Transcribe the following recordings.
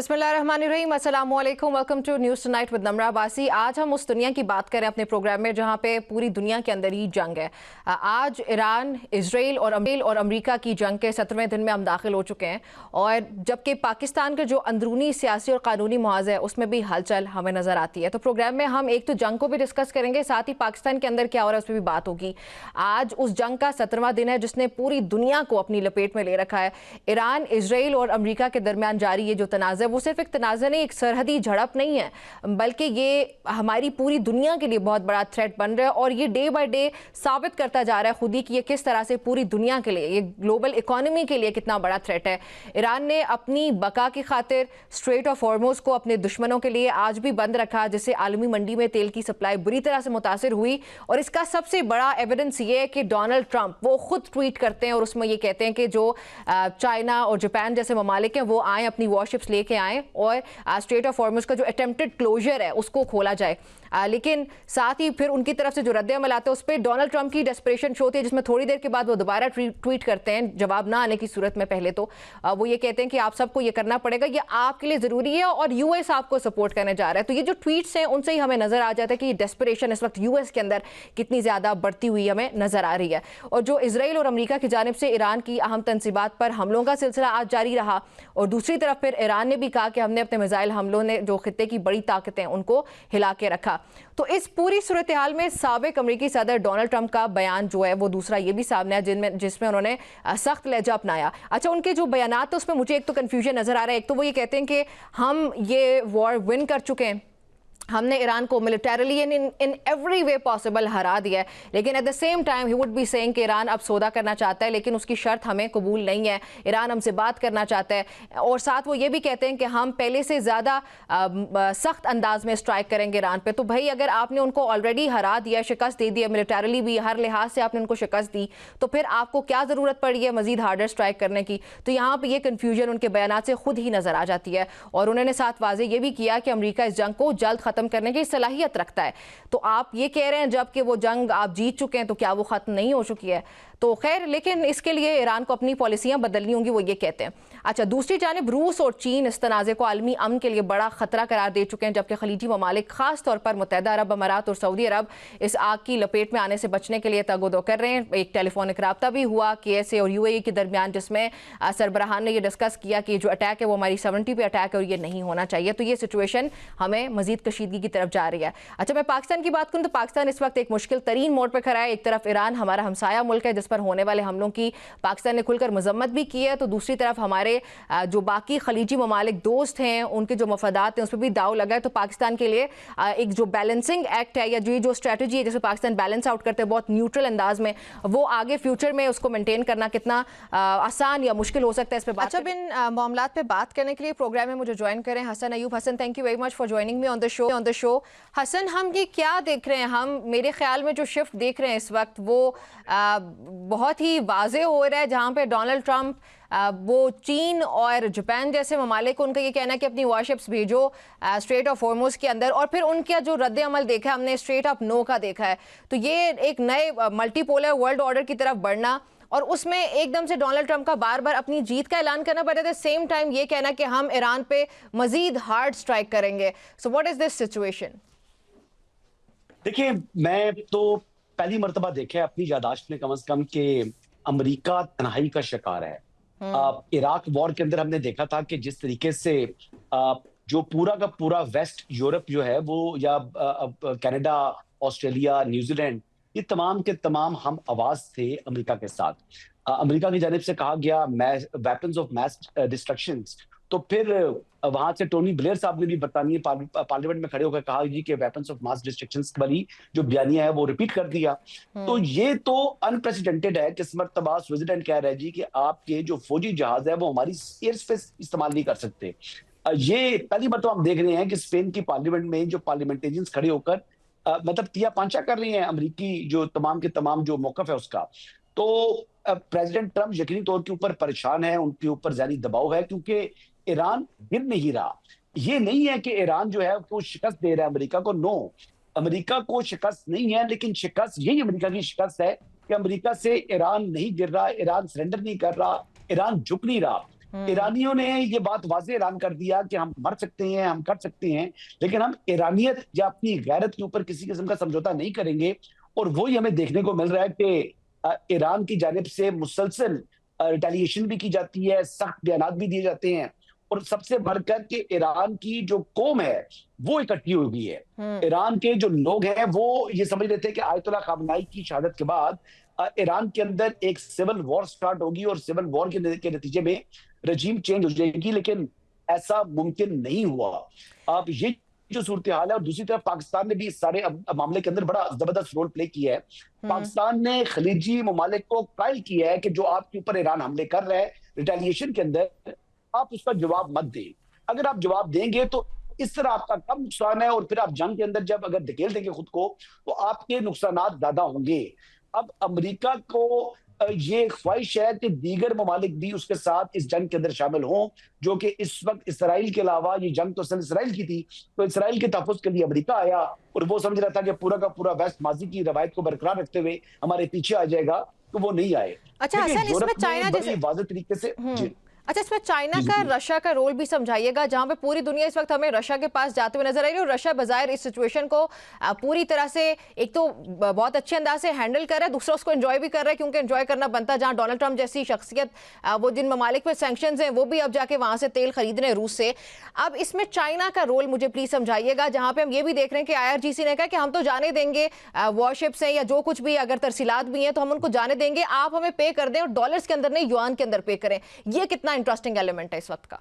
बिस्मिल्लाहिर्रहमानिर्रहीम, अस्सलाम वालेकुम, welcome to news tonight with Namra Abbasi. आज हम उस दुनिया की बात करें अपने प्रोग्राम में जहां पे पूरी दुनिया के अंदर ही जंग है। आज ईरान, इजराइल और अमेरिका की जंग के 17वें दिन में हम दाखिल हो चुके हैं, और जबकि पाकिस्तान के जो अंदरूनी सियासी और कानूनी मुआज़ है उसमें भी हलचल हमें नज़र आती है। तो प्रोग्राम में हम एक तो जंग को भी डिस्कस करेंगे, साथ ही पाकिस्तान के अंदर क्या हो रहा है उस पर भी बात होगी। आज उस जंग का 17वां दिन है जिसने पूरी दुनिया को अपनी लपेट में ले रखा है। ईरान, इजराइल और अमेरिका के दरमियान जारी ये जो तनाज़ है वो सिर्फ एक तनाज़ा नहीं, एक सरहदी झड़प नहीं है, बल्कि ये हमारी पूरी दुनिया के लिए बहुत बड़ा थ्रेट बन रहा है। और ये डे बाय डे साबित करता जा रहा है खुद ही कि ये किस तरह से पूरी दुनिया के लिए, ये ग्लोबल इकोनॉमी के लिए कितना बड़ा थ्रेट है। ईरान ने अपनी बका की खातिर स्ट्रेट ऑफ हॉर्मुज़ को अपने दुश्मनों के लिए आज भी बंद रखा, जिससे आलमी मंडी में तेल की सप्लाई बुरी तरह से मुतासिर हुई। और इसका सबसे बड़ा एविडेंस ये है कि डोनाल्ड ट्रंप वो खुद ट्वीट करते हैं और उसमें ये कहते हैं कि जो चाइना और जापान जैसे ममालिक हैं वो आए, अपनी वॉरशिप्स लेके आए और स्ट्रेट ऑफ हॉर्मुज़ का जो अटेम्प्टेड क्लोजर है उसको खोला जाए। लेकिन साथ ही फिर उनकी तरफ से जो रद्द-ए-अमल आता है उस पर डोनाल्ड ट्रंप की डेस्परेशन शो होती है, जिसमें थोड़ी देर के बाद वो दोबारा ट्वीट करते हैं जवाब ना आने की सूरत में। पहले तो वो ये कहते हैं कि आप सबको ये करना पड़ेगा, ये आपके लिए ज़रूरी है और यूएस आपको सपोर्ट करने जा रहा है। तो ये जो ट्वीट्स हैं उनसे ही हमें नज़र आ जाता है कि ये डेस्परेशन इस वक्त यूएस के अंदर कितनी ज़्यादा बढ़ती हुई हमें नज़र आ रही है। और जो इजराइल और अमेरिका की जानिब से ईरान की अहम तनसीबात पर हमलों का सिलसिला आज जारी रहा, और दूसरी तरफ फिर ईरान ने भी कहा कि हमने अपने मिसाइल हमलों ने जो खित्ते की बड़ी ताकतें उनको हिला के रखा। तो इस पूरी सूरत हाल में साबिक अमेरिकी सदर डोनाल्ड ट्रंप का बयान जो है वो दूसरा ये भी सामने है जिसमें उन्होंने सख्त लहजा अपनाया। अच्छा, उनके जो बयानात तो उसमें मुझे एक तो कन्फ्यूजन नजर आ रहा है। एक तो वो ये कहते हैं कि हम ये वॉर विन कर चुके हैं, हमने ईरान को militarily in every way possible हरा दिया है, लेकिन eight the same time he would be saying कि ईरान अब सौदा करना चाहता है लेकिन उसकी शर्त हमें कबूल नहीं है, ईरान हमसे बात करना चाहता है। और साथ वो ये भी कहते हैं कि हम पहले से ज़्यादा सख्त अंदाज में स्ट्राइक करेंगे ईरान पे। तो भाई अगर आपने उनको ऑलरेडी हरा दिया, शिकस्त दे दी है, मिलिटरीली भी हर लिहाज से आपने उनको शिकस्त दी, तो फिर आपको क्या ज़रूरत पड़ी है मज़ीद हार्डर स्ट्राइक करने की? तो यहाँ पर ये कन्फ्यूजन उनके बयानात से खुद ही नज़र आ जाती है। और उन्होंने साथ वाज़े ये भी किया कि अमेरिका इस जंग को जल्द ख़त्म करने की सलाहियत रखता है। तो आप ये कह रहे हैं जबकि वो जंग आप जीत चुके हैं, तो क्या वो खत्म नहीं हो चुकी है? तो खैर, लेकिन इसके लिए ईरान को अपनी पॉलिसियां बदलनी होंगी, वो ये कहते हैं। अच्छा, दूसरी जानिब रूस और चीन इस तनाज़े को आलमी अमन के लिए बड़ा खतरा करार दे चुके हैं, जबकि खलीजी ममालिक खास तौर पर मुत्तहदा अरब अमारात और सऊदी अरब इस आग की लपेट में आने से बचने के लिए तगोदो कर रहे हैं। एक टेलीफोनिक रब्ता भी हुआ KSA और UAE के दरमियान, जिसमें सरबराहान ने यह डिस्कस किया कि जो अटैक है वो हमारी सॉवरेनिटी पे अटैक है और ये नहीं होना चाहिए। तो ये सिचुएशन हमें मजीद कशीदगी की तरफ जा रही है। अच्छा, मैं पाकिस्तान की बात करूँ तो पाकिस्तान इस वक्त एक मुश्किल तरीन मोड़ पर खड़ा है। एक तरफ ईरान हमारा हमसाया मुल्क है जिस पर होने वाले हमलों की पाकिस्तान ने खुलकर मजम्मत भी की है, तो दूसरी तरफ हमारे जो बाकी खलीजी ममालिक दोस्त हैं उनके जो मफादात हैं उस पर भी दाव लगा है। तो पाकिस्तान के लिए एक जो बैलेंसिंग एक्ट है या जो स्ट्रेटजी है जिसमें पाकिस्तान बैलेंस आउट करते हैं बहुत न्यूट्रल अंदाज में, वो आगे फ्यूचर में उसको मेंटेन करना कितना आसान या मुश्किल हो सकता है, इस पर बात। अच्छा, बिन मामलात पे बात करने के लिए प्रोग्राम में मुझे ज्वाइन करें Hasan Ayub. Hasan, thank you very much for joining me on the show. Hasan, हम ये क्या देख रहे हैं? हम मेरे ख्याल में जो शिफ्ट देख रहे हैं इस वक्त वो बहुत ही वाज़े हो रहा है, जहाँ पे डोनाल्ड ट्रंप वो चीन और जापान जैसे ममालिक, उनका ये कहना है कि अपनी वॉरशिप्स भेजो स्ट्रेट ऑफ हॉर्मुज़ के अंदर, और फिर उनका जो रद्द-ए-अमल देखा है हमने स्ट्रेट ऑफ नो का देखा है। तो ये एक नए मल्टीपोलर वर्ल्ड ऑर्डर की तरफ बढ़ना, और उसमें एकदम से डोनाल्ड ट्रंप का बार बार अपनी जीत का ऐलान करना पड़ रहा था, सेम टाइम ये कहना कि हम ईरान पे मजीद हार्ड स्ट्राइक करेंगे। So what is this situation? देखिए, मैं तो पहली मर्तबा देखे अपनी यादाश्त में कम से कम कि अमेरिका तन्हाई का शिकार है। इराक वॉर के अंदर हमने देखा था कि जिस तरीके से जो पूरा का पूरा वेस्ट यूरोप जो है वो, या कनाडा, ऑस्ट्रेलिया, न्यूजीलैंड, ये तमाम के तमाम हम आवाज थे अमेरिका के साथ। अमेरिका की जानिब से कहा गया वेपन्स ऑफ मैस डिस्ट्रक्शन। तो फिर वहां से टोनी ब्लेयर साहब ने भी बरतानिया पार्लियामेंट में खड़े होकर कहा जी कि वेपन्स ऑफ मास डिस्ट्रक्शंस वाली जो बयानिया है वो रिपीट कर दिया। तो ये तो अनप्रेसिडेंटेड है कि इस मर्तबा स्विट्जरलैंड कह रहा है जी कि आपके जो फौजी जहाज है वो हमारी एयर स्पेस इस्तेमाल नहीं कर सकते। ये पहली मर्तबा हम देख रहे हैं कि स्पेन की पार्लियामेंट में जो पार्लियामेंटेरियंस खड़े होकर मतलब तिया पांचा कर रही हैं अमेरिकी जो तमाम के तमाम जो मौकफ है उसका। तो प्रेसिडेंट ट्रंप यकीनी तौर के ऊपर परेशान है, उनके ऊपर ज़्यादा दबाव है क्योंकि ईरान गिर नहीं रहा। ये नहीं है कि ईरान जो है वो शिकस्त दे रहा है अमेरिका को, नो, अमेरिका को शिकस्त नहीं है, लेकिन शिकस्त यही अमेरिका की शिकस्त है कि अमेरिका से ईरान नहीं गिर रहा, ईरान सरेंडर नहीं कर रहा, ईरान झुक नहीं रहा। ईरानियों ने ये बात वाज़ेह ऐलान कर दिया कि हम मर सकते हैं, हम कर सकते हैं, लेकिन हम ईरानियत या अपनी गैरत के ऊपर किसी किस्म का समझौता नहीं करेंगे। और वही हमें देखने को मिल रहा है कि ईरान की जानिब से मुसलसल रिटेलिएशन भी की जाती है, सख्त बयानात भी दिए जाते हैं। और सबसे बढ़कर के ईरान की जो कौम है, वो इकट्ठी हो गई है। ईरान के जो लोग हैं, वो ये समझ रहे थे कि आयतुल्लाह खामनाई की शहादत के बाद ईरान के अंदर एक सिविल वॉर स्टार्ट होगी और सिविल वॉर के नतीजे में रजीम चेंज हो जाएगी, लेकिन ऐसा मुमकिन नहीं हुआ। अब ये जो सूरत हाल है, और दूसरी तरफ पाकिस्तान ने भी इस सारे मामले के अंदर बड़ा जबरदस्त रोल प्ले किया है। पाकिस्तान ने खलीजी ममालिक को कायल किया है कि जो आपके ऊपर ईरान हमले कर रहा है रिटेलिएशन के अंदर, आप उसका जवाब मत दें। अगर आप जवाब देंगे तो इस तरह आपका कम नुकसान है, और फिर आप जंग के अंदर जब अगर धकेल देंगे खुद को, तो आपके नुकसान ज्यादा होंगे। अब अमेरिका को ये ख्वाहिश है कि दीगर ममालिक भी उसके साथ इस जंग के अंदर शामिल हों, जो कि इस वक्त इसराइल के अलावा, ये जंग तो असल इसराइल की थी, तो इसराइल के तहफ़्फ़ुज़ के लिए अमेरिका आया, और वो समझ रहा था कि पूरा का पूरा वेस्ट माजी की रवायत को बरकरार रखते हुए हमारे पीछे आ जाएगा, तो वो नहीं आए। अच्छा हसन, इसमें चाइना बड़ी वाज़ेह तरीके से अच्छा, इसमें चाइना का रशिया का रोल भी समझाइएगा, जहां पे पूरी दुनिया इस वक्त हमें रशिया के पास जाते हुए नजर आ रही है, और रशिया बजायर इस सिचुएशन को पूरी तरह से एक तो बहुत अच्छे अंदाज से हैंडल कर रहा है, दूसरा उसको एंजॉय भी कर रहा है, क्योंकि एंजॉय करना बनता है। जहां डोनाल्ड ट्रंप जैसी शख्सियत, वो जिन ममालिक पे सैंक्शंस हैं, वो भी अब जाके वहां से तेल खरीद रहे हैं रूस से। अब इसमें चाइना का रोल मुझे प्लीज समझाइएगा, जहां पे हम ये भी देख रहे हैं कि IRGC ने कहा कि हम तो जाने देंगे, वॉरशिप्स हैं या जो कुछ भी अगर तरसीलात भी हैं तो हम उनको जाने देंगे, आप हमें पे कर दें, और डॉलर्स के अंदर नहीं, युआन के अंदर पे करें। ये कितना इंटरेस्टिंग एलिमेंट इस वक्त का।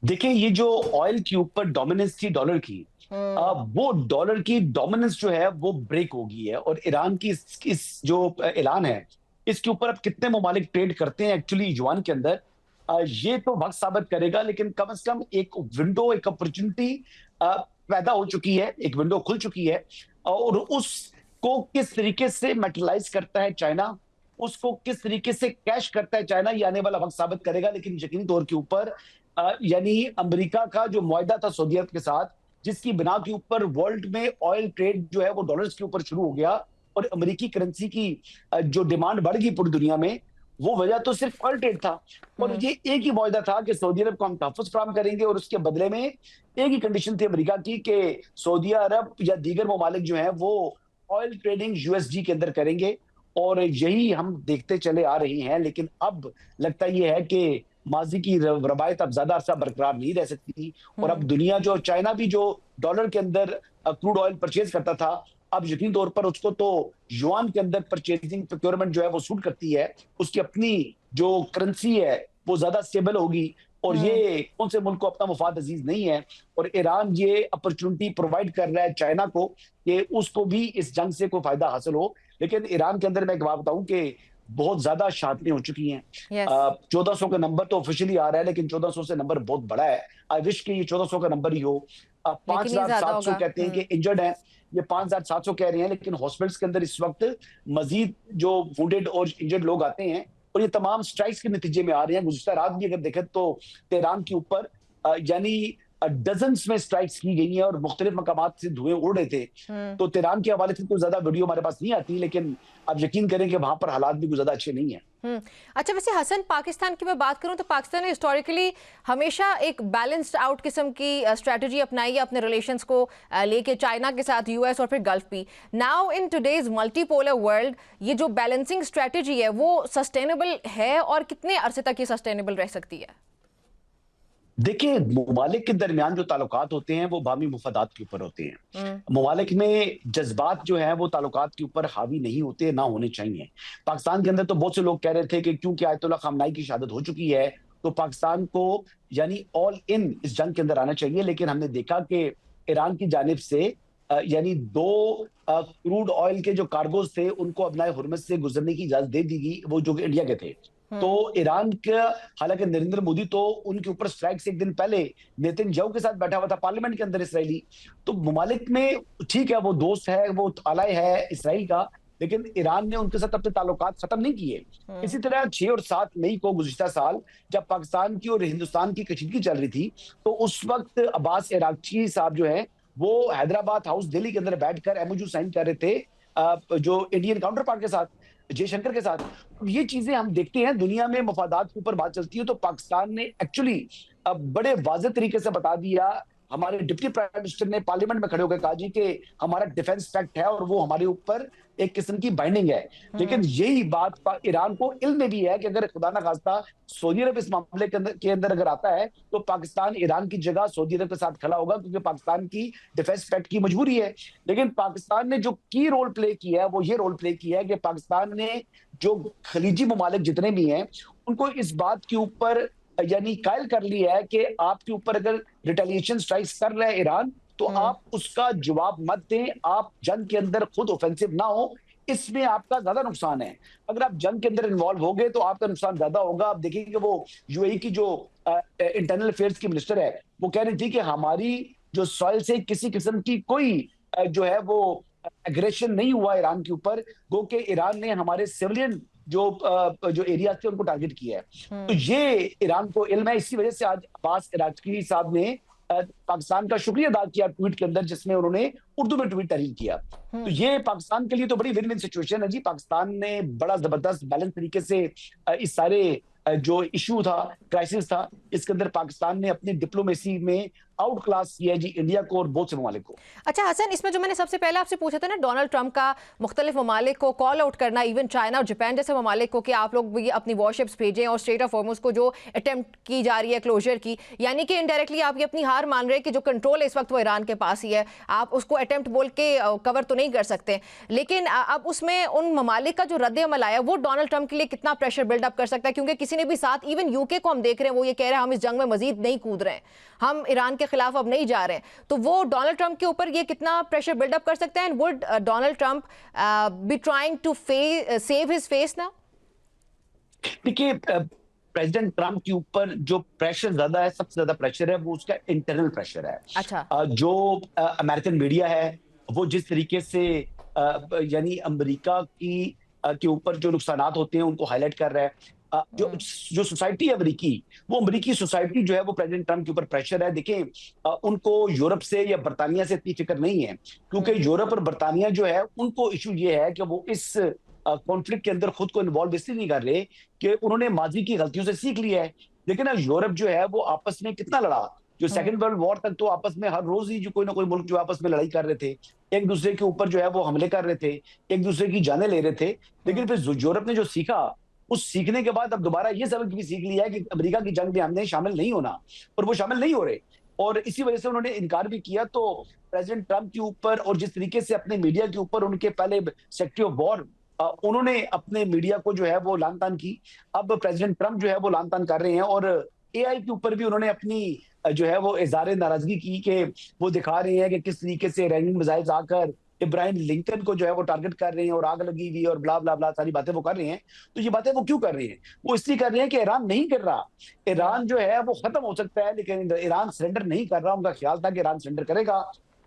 देखिए, ये जो ऑयल के ऊपर डोमिनेंस थी डॉलर की, वो डॉलर की डोमिनेंस जो है वो ब्रेक हो गई है, और ईरान की इस जो ऐलान है, इसके ऊपर अब कितने ममालिक ट्रेड करते हैं एक्चुअली युआन के अंदर, ये तो वक्त साबित करेगा। लेकिन कम से कम एक विंडो, एक अपॉर्चुनिटी पैदा हो चुकी है, एक विंडो खुल चुकी है, और उसको किस तरीके से मेटलाइज करता है चाइना, उसको किस तरीके से कैश करता है चाइना, ये आने वाला वक्त साबित करेगा। लेकिन यकीनी तौर के ऊपर यानी अमेरिका का जो मुआहदा था सऊदी अरब के साथ, जिसकी बिना के ऊपर वर्ल्ड में ऑयल ट्रेड जो है वो डॉलर्स के ऊपर शुरू हो गया, और अमेरिकी करेंसी की जो डिमांड बढ़ गई पूरी दुनिया में, वो वजह तो सिर्फ ऑयल ट्रेड था। और ये एक ही मुआहदा था कि सऊदी अरब को हम तहफ़्फ़ुज़ फराहम करेंगे, और उसके बदले में एक ही कंडीशन थी अमेरिका की कि सऊदी अरब या दीगर ममालिक जो है वो ऑयल ट्रेडिंग USD के अंदर करेंगे। और यही हम देखते चले आ रही हैं। लेकिन अब लगता यह है कि माजी की रवायत अब ज्यादा अरसा बरकरार नहीं रह सकती, और अब दुनिया जो, चाइना भी जो डॉलर के अंदर क्रूड ऑयल परचेज करता था, अब यकीन तौर पर उसको तो युआन के अंदर परचेजिंग प्रोक्योरमेंट जो है वो सूट करती है। उसकी अपनी जो करेंसी है वो ज्यादा स्टेबल होगी, और ये कौन से मुल्क को अपना मुफाद अजीज नहीं है। और ईरान ये अपॉर्चुनिटी प्रोवाइड कर रहा है चाइना को कि उसको भी इस जंग से कोई फायदा हासिल हो। लेकिन ईरान के अंदर मैं एक बात बताऊं कि बहुत ज्यादा शहादतें हो चुकी हैं। 1400 का नंबर तो ऑफिशियली आ रहा है, लेकिन 1400 से नंबर बहुत बड़ा है। आई विश कि ये 1400 का नंबर ही हो। 5700 कहते हैं कि इंजर्ड है, ये 5700 कह रहे हैं, लेकिन हॉस्पिटल्स के अंदर इस वक्त मजीद जो वुंडेड और इंजर्ड लोग आते हैं, और ये तमाम स्ट्राइक्स के नतीजे में आ रहे हैं। गुज़िश्ता रात भी अगर देखें तो तेहरान के ऊपर यानी डजन्स में स्ट्राइक्स की गई हैं, और मुख्तलिफ मकामात से धुएं उड़ रहे थे। तो तेहरान के हवाले से तो ज्यादा वीडियो हमारे पास नहीं आती, लेकिन आप यकीन करें कि वहां पर हालात भी कुछ ज्यादा अच्छे नहीं है। अच्छा, वैसे हसन, पाकिस्तान की मैं बात करूं तो पाकिस्तान ने हिस्टोरिकली हमेशा एक बैलेंस्ड आउट किस्म की स्ट्रेटजी अपनाई है अपने रिलेशंस को लेके, चाइना के साथ, US और फिर गल्फ भी। Now in today's multipolar world, ये जो बैलेंसिंग स्ट्रेटजी है वो सस्टेनेबल है, और कितने अरसे तक ये सस्टेनेबल रह सकती है? देखिए, ममालिक के दरमियान जो ताल्लुकात होते हैं वो बामी मुफादात के ऊपर होते हैं। ममालिक में जज्बात जो है वो ताल्लुकात के ऊपर हावी नहीं होते, ना होने चाहिए। पाकिस्तान के अंदर तो बहुत से लोग कह रहे थे कि क्योंकि आयतुल्लाह खामनाई की शहादत हो चुकी है तो पाकिस्तान को यानी ऑल इन इस जंग के अंदर आना चाहिए। लेकिन हमने देखा कि ईरान की जानिब से यानी 2 क्रूड ऑयल के जो कार्गोज थे उनको अपना हुर्मत से गुजरने की इजाजत दे दी गई, वो जो इंडिया के थे। तो ईरान का, हालांकि नरेंद्र मोदी तो उनके ऊपर स्ट्राइक से एक दिन पहले नेतन्याहू के साथ बैठा हुआ था पार्लियामेंट के अंदर इसराइली। तो ममालिक में ठीक है, वो दोस्त है, वो आलाई है इसराइल का, लेकिन ईरान ने उनके साथ अपने ताल्लुकात खत्म नहीं किए। इसी तरह 6 और 7 मई को गुज़िश्ता साल जब पाकिस्तान की और हिंदुस्तान की कशीदगी चल रही थी, तो उस वक्त अब्बास इराक्ची साहब जो है वो हैदराबाद हाउस दिल्ली के अंदर बैठकर MOU साइन कर रहे थे जो इंडियन काउंटर पार्ट के साथ। जयशंकर के साथ। ये चीजें हम देखते हैं, दुनिया में मफादात के ऊपर बात चलती है तो पाकिस्तान ने एक्चुअली बड़े वाज़ेह तरीके से बता दिया। हमारे डिप्टी प्राइम मिनिस्टर ने पार्लियामेंट में खड़े होकर कहा जी कि हमारा डिफेंस पैक्ट है और वो हमारे ऊपर एक किस्म की बाइंडिंग है। लेकिन यही बात ईरान को इल्म में भी है कि अगर खुदा ना खास्ता सऊदी अरब इस मामले के अंदर अगर आता है तो पाकिस्तान ईरान की जगह सऊदी अरब के साथ खड़ा होगा, क्योंकि पाकिस्तान की डिफेंस पैक्ट की मजबूरी है। लेकिन पाकिस्तान ने जो की रोल प्ले किया है वो ये रोल प्ले किया है कि पाकिस्तान ने जो खलीजी ममालिक जितने भी हैं उनको इस बात के ऊपर यानी कायल कर लिया है कि आपके ऊपर अगर रिटेलिएशन स्ट्राइक्स कर रहा है ईरान तो आप उसका जवाब मत दें, आप जंग के अंदर खुद ऑफेंसिव ना हो, इसमें आपका ज्यादा नुकसान है। अगर आप जंग के अंदर इन्वॉल्व हो गए तो आपका नुकसान ज्यादा होगा। आप देखेंगे वो यूएई की जो इंटरनल अफेयर्स की मिनिस्टर है वो कह रही थी कि हमारी जो सॉइल से किसी किस्म की कोई जो है वो एग्रेशन नहीं हुआ ईरान के ऊपर, गो के ईरान ने हमारे सिविलियन जो एरिया थे उनको टारगेट किया है। तो ये ईरान को इल्म है। इसी वजह से आज अब्बास इराकी साहब ने पाकिस्तान का शुक्रिया अदा किया ट्वीट के अंदर, जिसमें उन्होंने उर्दू में ट्वीट तहरीर किया। तो ये पाकिस्तान के लिए तो बड़ी विन विन सिचुएशन है जी। पाकिस्तान ने बड़ा जबरदस्त बैलेंस तरीके से इस सारे जो इशू था, क्राइसिस था, इसके अंदर पाकिस्तान ने अपनी डिप्लोमेसी में आउट क्लास किया है जी इंडिया को और बहुत से ममालिक को। अच्छा हसन, इसमें जो मैंने सबसे पहले आपसे पूछा था ना, डोनाल्ड ट्रंप का मुख्तलिफ ममालिक को कॉल आउट करना, इवन चाइना और जापान जैसे ममालिक को, कि आप लोग भी अपनी वॉरशिप्स भेजें, और स्ट्रेट ऑफ हॉर्मुज़ को जो अटेम्प्ट की जा रही है क्लोजर की, यानी कि इनडायरेक्टली आप ये अपनी हार मान रहे हैं कि जो कंट्रोल है इस वक्त वो ईरान के पास ही है, आप उसको अटेम्प्ट बोल के कवर तो नहीं कर सकते। लेकिन अब उसमें उन ममालिक का जो रद्द अमल आया वो डोनाल्ड ट्रंप के लिए कितना प्रेशर बिल्डअप कर सकता है, क्योंकि किसी ने भी साथ, इवन यूके को हम देख रहे हैं, वो ये कह रहे हैं हम इस जंग में मजीद नहीं कूद रहे हैं, हम ईरान के खिलाफ अब नहीं जा रहे हैं। तो वो डोनाल्ड ट्रंप के ऊपर ये कितना प्रेशर बिल्डअप कर सकते हैं? And would Donald Trump be trying to save his face now? देखिए, प्रेसिडेंट ट्रंप के ऊपर जो प्रेशर ज्यादा है, सबसे ज्यादा प्रेशर है वो उसका इंटरनल प्रेशर है। अच्छा। जो अमेरिकन मीडिया है वो जिस तरीके से यानी अमेरिका की के ऊपर जो नुकसानात होते हैं उनको हाईलाइट कर रहा है। जो सोसाइटी है अमेरिकी, वो अमेरिकी सोसाइटी जो है वो प्रेसिडेंट ट्रंप के ऊपर प्रेशर है। देखें, उनको यूरोप से या बर्तानिया से इतनी फिक्र नहीं है, क्योंकि यूरोप और बर्तानिया जो है उनको इशू ये है कि वो इस कॉन्फ्लिक्ट के अंदर खुद को इन्वॉल्व इसलिए नहीं कर रहे कि उन्होंने माजी की गलतियों से सीख लिया है। लेकिन यूरोप जो है वो आपस में कितना लड़ा, जो सेकंड वर्ल्ड वॉर तक तो आपस में हर रोज ही जो कोई ना कोई मुल्क जो आपस में लड़ाई कर रहे थे, एक दूसरे के ऊपर जो है वो हमले कर रहे थे, एक दूसरे की जानें ले रहे थे। लेकिन फिर यूरोप ने जो सीखा, उस सीखने के बाद अब दोबारा ये सबक भी सीख लिया है कि अमेरिका की जंग में हमने शामिल नहीं होना, और वो शामिल नहीं हो रहे, और इसी वजह से उन्होंने इनकार भी किया। तो प्रेसिडेंट ट्रंप के ऊपर और जिस तरीके से अपने मीडिया के ऊपर उनके पहले सेक्रेटरी ऑफ वॉर उन्होंने अपने मीडिया को जो है वो लान तान की, अब प्रेसिडेंट ट्रंप जो है वो लान तान कर रहे हैं। और एआई के ऊपर भी उन्होंने अपनी जो है वो इज़हार नाराजगी की कि वो दिखा रहे हैं कि किस तरीके से रैंगिंग मिसाइल्स आकर इब्राहिम लिंकन को जो है वो टारगेट कर रहे हैं और आग लगी हुई और ब्ला ब्ला ब्ला सारी बातें वो कर रहे हैं। तो ये बातें वो क्यों कर रहे हैं? वो इसलिए कर रहे हैं कि ईरान नहीं कर रहा, ईरान जो है वो खत्म हो सकता है, लेकिन ईरान सरेंडर नहीं कर रहा। उनका ख्याल था कि ईरान सरेंडर करेगा,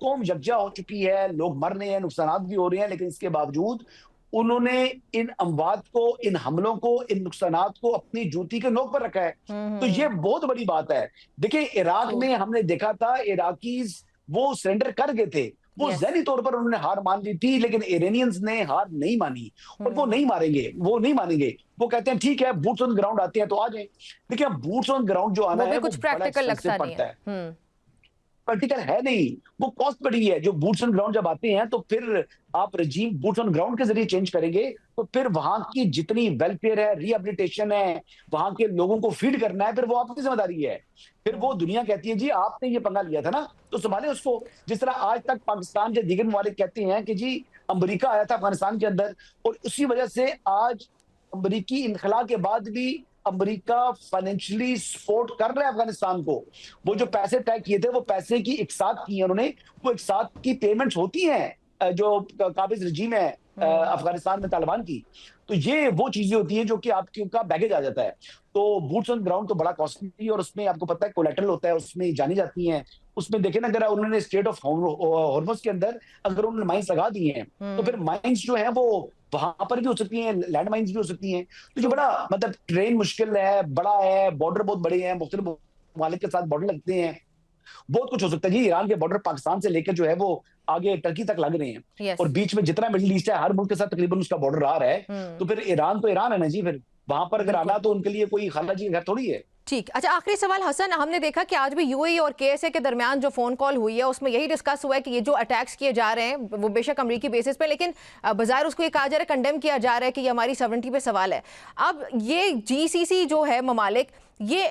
कौम यकजा हो चुकी है, लोग मर रहे हैं, नुकसान भी हो रहे हैं, लेकिन इसके बावजूद उन्होंने इन अमवात को, इन हमलों को, इन नुकसानात को अपनी जूती के नोक पर रखा है। तो ये बहुत बड़ी बात है। देखिए, इराक में हमने देखा था इराकीज वो सरेंडर कर गए थे, वो ज़हनी तौर पर उन्होंने हार मान ली थी, लेकिन इरानियंस ने हार नहीं मानी, और वो नहीं मारेंगे, वो नहीं मानेंगे। वो कहते हैं ठीक है, बूट्स ऑन ग्राउंड आते हैं तो आ जाए। देखिए, बूट्स ऑन ग्राउंड जो आना है कुछ प्रैक्टिकल लगता नहीं है, प्रैक्टिकल है नहीं, वो कॉस्ट बड़ी है। जो बूट्स ऑन ग्राउंड जब आते हैं तो फिर आप रजीम बूट्स ऑन ग्राउंड के जरिए चेंज करेंगे, तो फिर वहां की जितनी वेलफेयर है, रिहेबिलिटेशन है, वहां के लोगों को फीड करना है, फिर वो आपकी जिम्मेदारी है। फिर वो दुनिया कहती है जी आपने ये पंगा लिया था ना, तो संभाले उसको। जिस तरह आज तक पाकिस्तान के दीगर ममालिक कहते हैं कि जी अमेरिका आया था अफगानिस्तान के अंदर, और उसी वजह से आज अमेरिकी इनखला के बाद भी अमेरिका फाइनेंशियली सपोर्ट कर रहा है अफगानिस्तान को। वो जो पैसे तय किए थे वो पैसे की एक साथ की है उन्होंने, वो एक साथ की पेमेंट्स होती हैं जो काबिज रजीम है अफगानिस्तान में तालिबान की। तो ये वो चीजें होती हैं जो कि आपके उनका बैगेज आ जाता है। तो बूट्स ऑन ग्राउंड तो बड़ा कॉस्टली, और उसमें आपको पता है कोलेटरल होता है, उसमें जानी जाती हैं। उसमें देखे ना, अगर उन्होंने स्टेट ऑफ हॉर्मुज़ के अंदर अगर उन्होंने माइंस लगा दिए हैं तो फिर माइंस जो है वो वहां पर भी हो सकती हैं, लैंड माइंस भी हो सकती हैं। तो ये बड़ा मतलब ट्रेन मुश्किल है, बड़ा है, बॉर्डर बहुत बड़े हैं, मुख्तलिफ ममालिक के साथ बॉर्डर लगते हैं। बहुत कुछ हो सकता है जी। ईरान के बॉर्डर पाकिस्तान से लेकर जो है वो आगे टर्की तक लग रहे हैं, और बीच में जितना मिडिल ईस्ट है हर मुल्क के साथ तकरीबन उसका बॉर्डर आ रहा है। तो फिर ईरान तो ईरान है ना जी, फिर वहां पर अगर आना तो उनके लिए कोई खाला जी घर थोड़ी है। ठीक। अच्छा, आखिरी सवाल हसन, हमने देखा कि आज भी यूएई और केएसए के दरमियान जो फोन कॉल हुई है उसमें यही डिस्कस हुआ है कि ये जो अटैक्स किए जा रहे हैं वो बेशक अमरीकी बेसिस पे, लेकिन बाजार उसको ये कहा जा रहा है, कंडेम किया जा रहा है कि ये हमारी सॉवरेनिटी पे सवाल है। अब ये जीसीसी जो है ममालिक, ये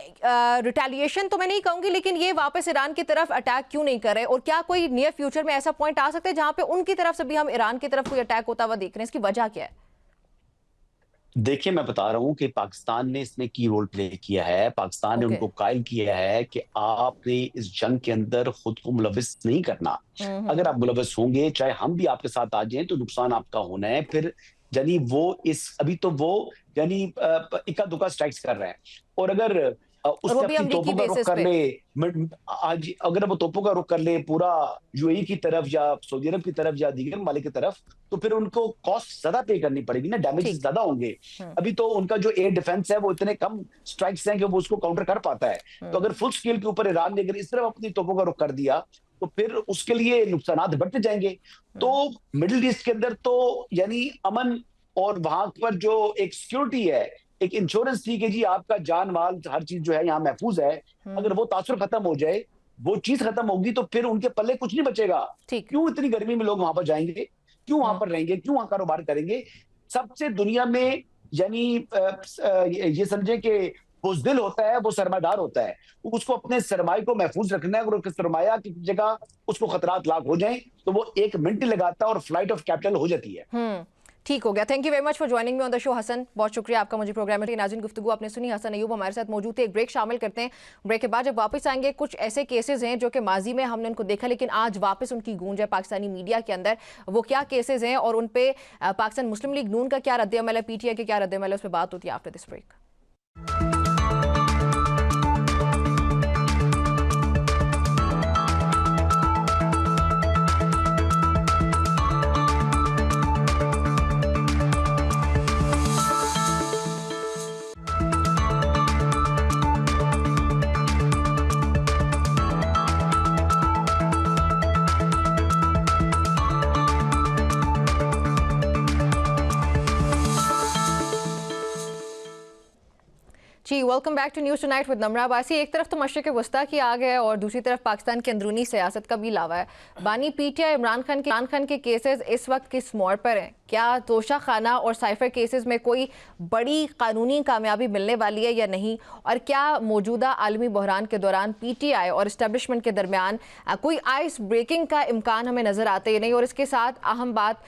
रिटेलिएशन तो मैं नहीं कहूंगी, लेकिन ये वापस ईरान की तरफ अटैक क्यों नहीं कर रहे, और क्या कोई नियर फ्यूचर में ऐसा पॉइंट आ सकता है जहां पे उनकी तरफ से भी हम ईरान की तरफ कोई अटैक होता हुआ देख रहे हैं? इसकी वजह क्या है? देखिए, मैं बता रहा हूं कि पाकिस्तान ने इसमें की रोल प्ले किया है। पाकिस्तान ने उनको कायल किया है कि आपने इस जंग के अंदर खुद को मुलविस नहीं करना। अगर आप मुलविस होंगे, चाहे हम भी आपके साथ आ जाएं, तो नुकसान आपका होना है। फिर यानी वो अभी तो वो यानी इक्का दुक्का स्ट्राइक्स कर रहे हैं, और अगर उसने अपनी तोपों का रुख कर ले, आज अगर वो तोपों का रुख कर ले पूरा यूएई की तरफ या सऊदी अरब की तरफ या दीगर ममालिक की तरफ, तो फिर उनको कॉस्ट ज्यादा पे करनी पड़ेगी ना, डैमेजेस ज्यादा होंगे। अभी तो उनका जो एयर डिफेंस है वो इतने कम स्ट्राइक्स हैं कि वो उसको काउंटर कर पाता है। तो अगर फुल स्केल के ऊपर ईरान ने अगर इस तरफ अपनी तोपों का रुख कर दिया, तो फिर उसके लिए नुकसान बढ़ते जाएंगे। तो मिडिल ईस्ट के अंदर तो यानी अमन, और वहां पर जो एक सिक्योरिटी है, एक इंश्योरेंस थी कि जी आपका जान माल हर चीज जो है यहाँ महफूज है, अगर वो तासुर खत्म हो जाए, वो चीज खत्म होगी, तो फिर उनके पल्ले कुछ नहीं बचेगा। क्यों इतनी गर्मी में लोग वहां पर जाएंगे, क्यों वहां पर रहेंगे, क्यों वहां कारोबार करेंगे? सबसे दुनिया में यानी ये समझे कि बुज़दिल होता है वो सरमादार होता है, उसको अपने सरमाए को महफूज रखना है। अगर उसके सरमाया की जगह उसको खतरात लाक हो जाए, तो वो 1 मिनट लगाता है और फ्लाइट ऑफ कैपिटल हो जाती है। ठीक हो गया। Thank you very much for joining me on the show Hasan, बहुत शुक्रिया आपका मुझे प्रोग्राम में। नाज़रीन, गुफ्तगू आपने सुनी, हसन अयूब हमारे साथ मौजूद थे। एक ब्रेक शामिल करते हैं, ब्रेक के बाद जब वापस आएंगे कुछ ऐसे केसेस हैं जो कि माजी में हमने उनको देखा लेकिन आज वापस उनकी गूंज है पाकिस्तानी मीडिया के अंदर। वो क्या केसेस हैं और उन पे पाकिस्तान मुस्लिम लीग नून का क्या रद्द-ए-अमल है, पीटीआई के क्या रद्द-ए-अमल है, उस पर बात होती है आफ्टर दिस ब्रेक। जी, welcome back to news tonight with Namra Abbasi. एक तरफ तो मशरिक़ वस्ता की आग है और दूसरी तरफ पाकिस्तान की अंदरूनी सियासत का भी लावा है। बानी पीटीआई इमरान खान के केसेस इस वक्त किस मोड़ पर हैं? क्या तोशा खाना और साइफर केसेस में कोई बड़ी कानूनी कामयाबी मिलने वाली है या नहीं? और क्या मौजूदा आलमी बहरान के दौरान पीटीआई और इस्टेब्लिशमेंट के दरमियान कोई आइस ब्रेकिंग का इम्कान हमें नज़र आता ही नहीं? और इसके साथ अहम बात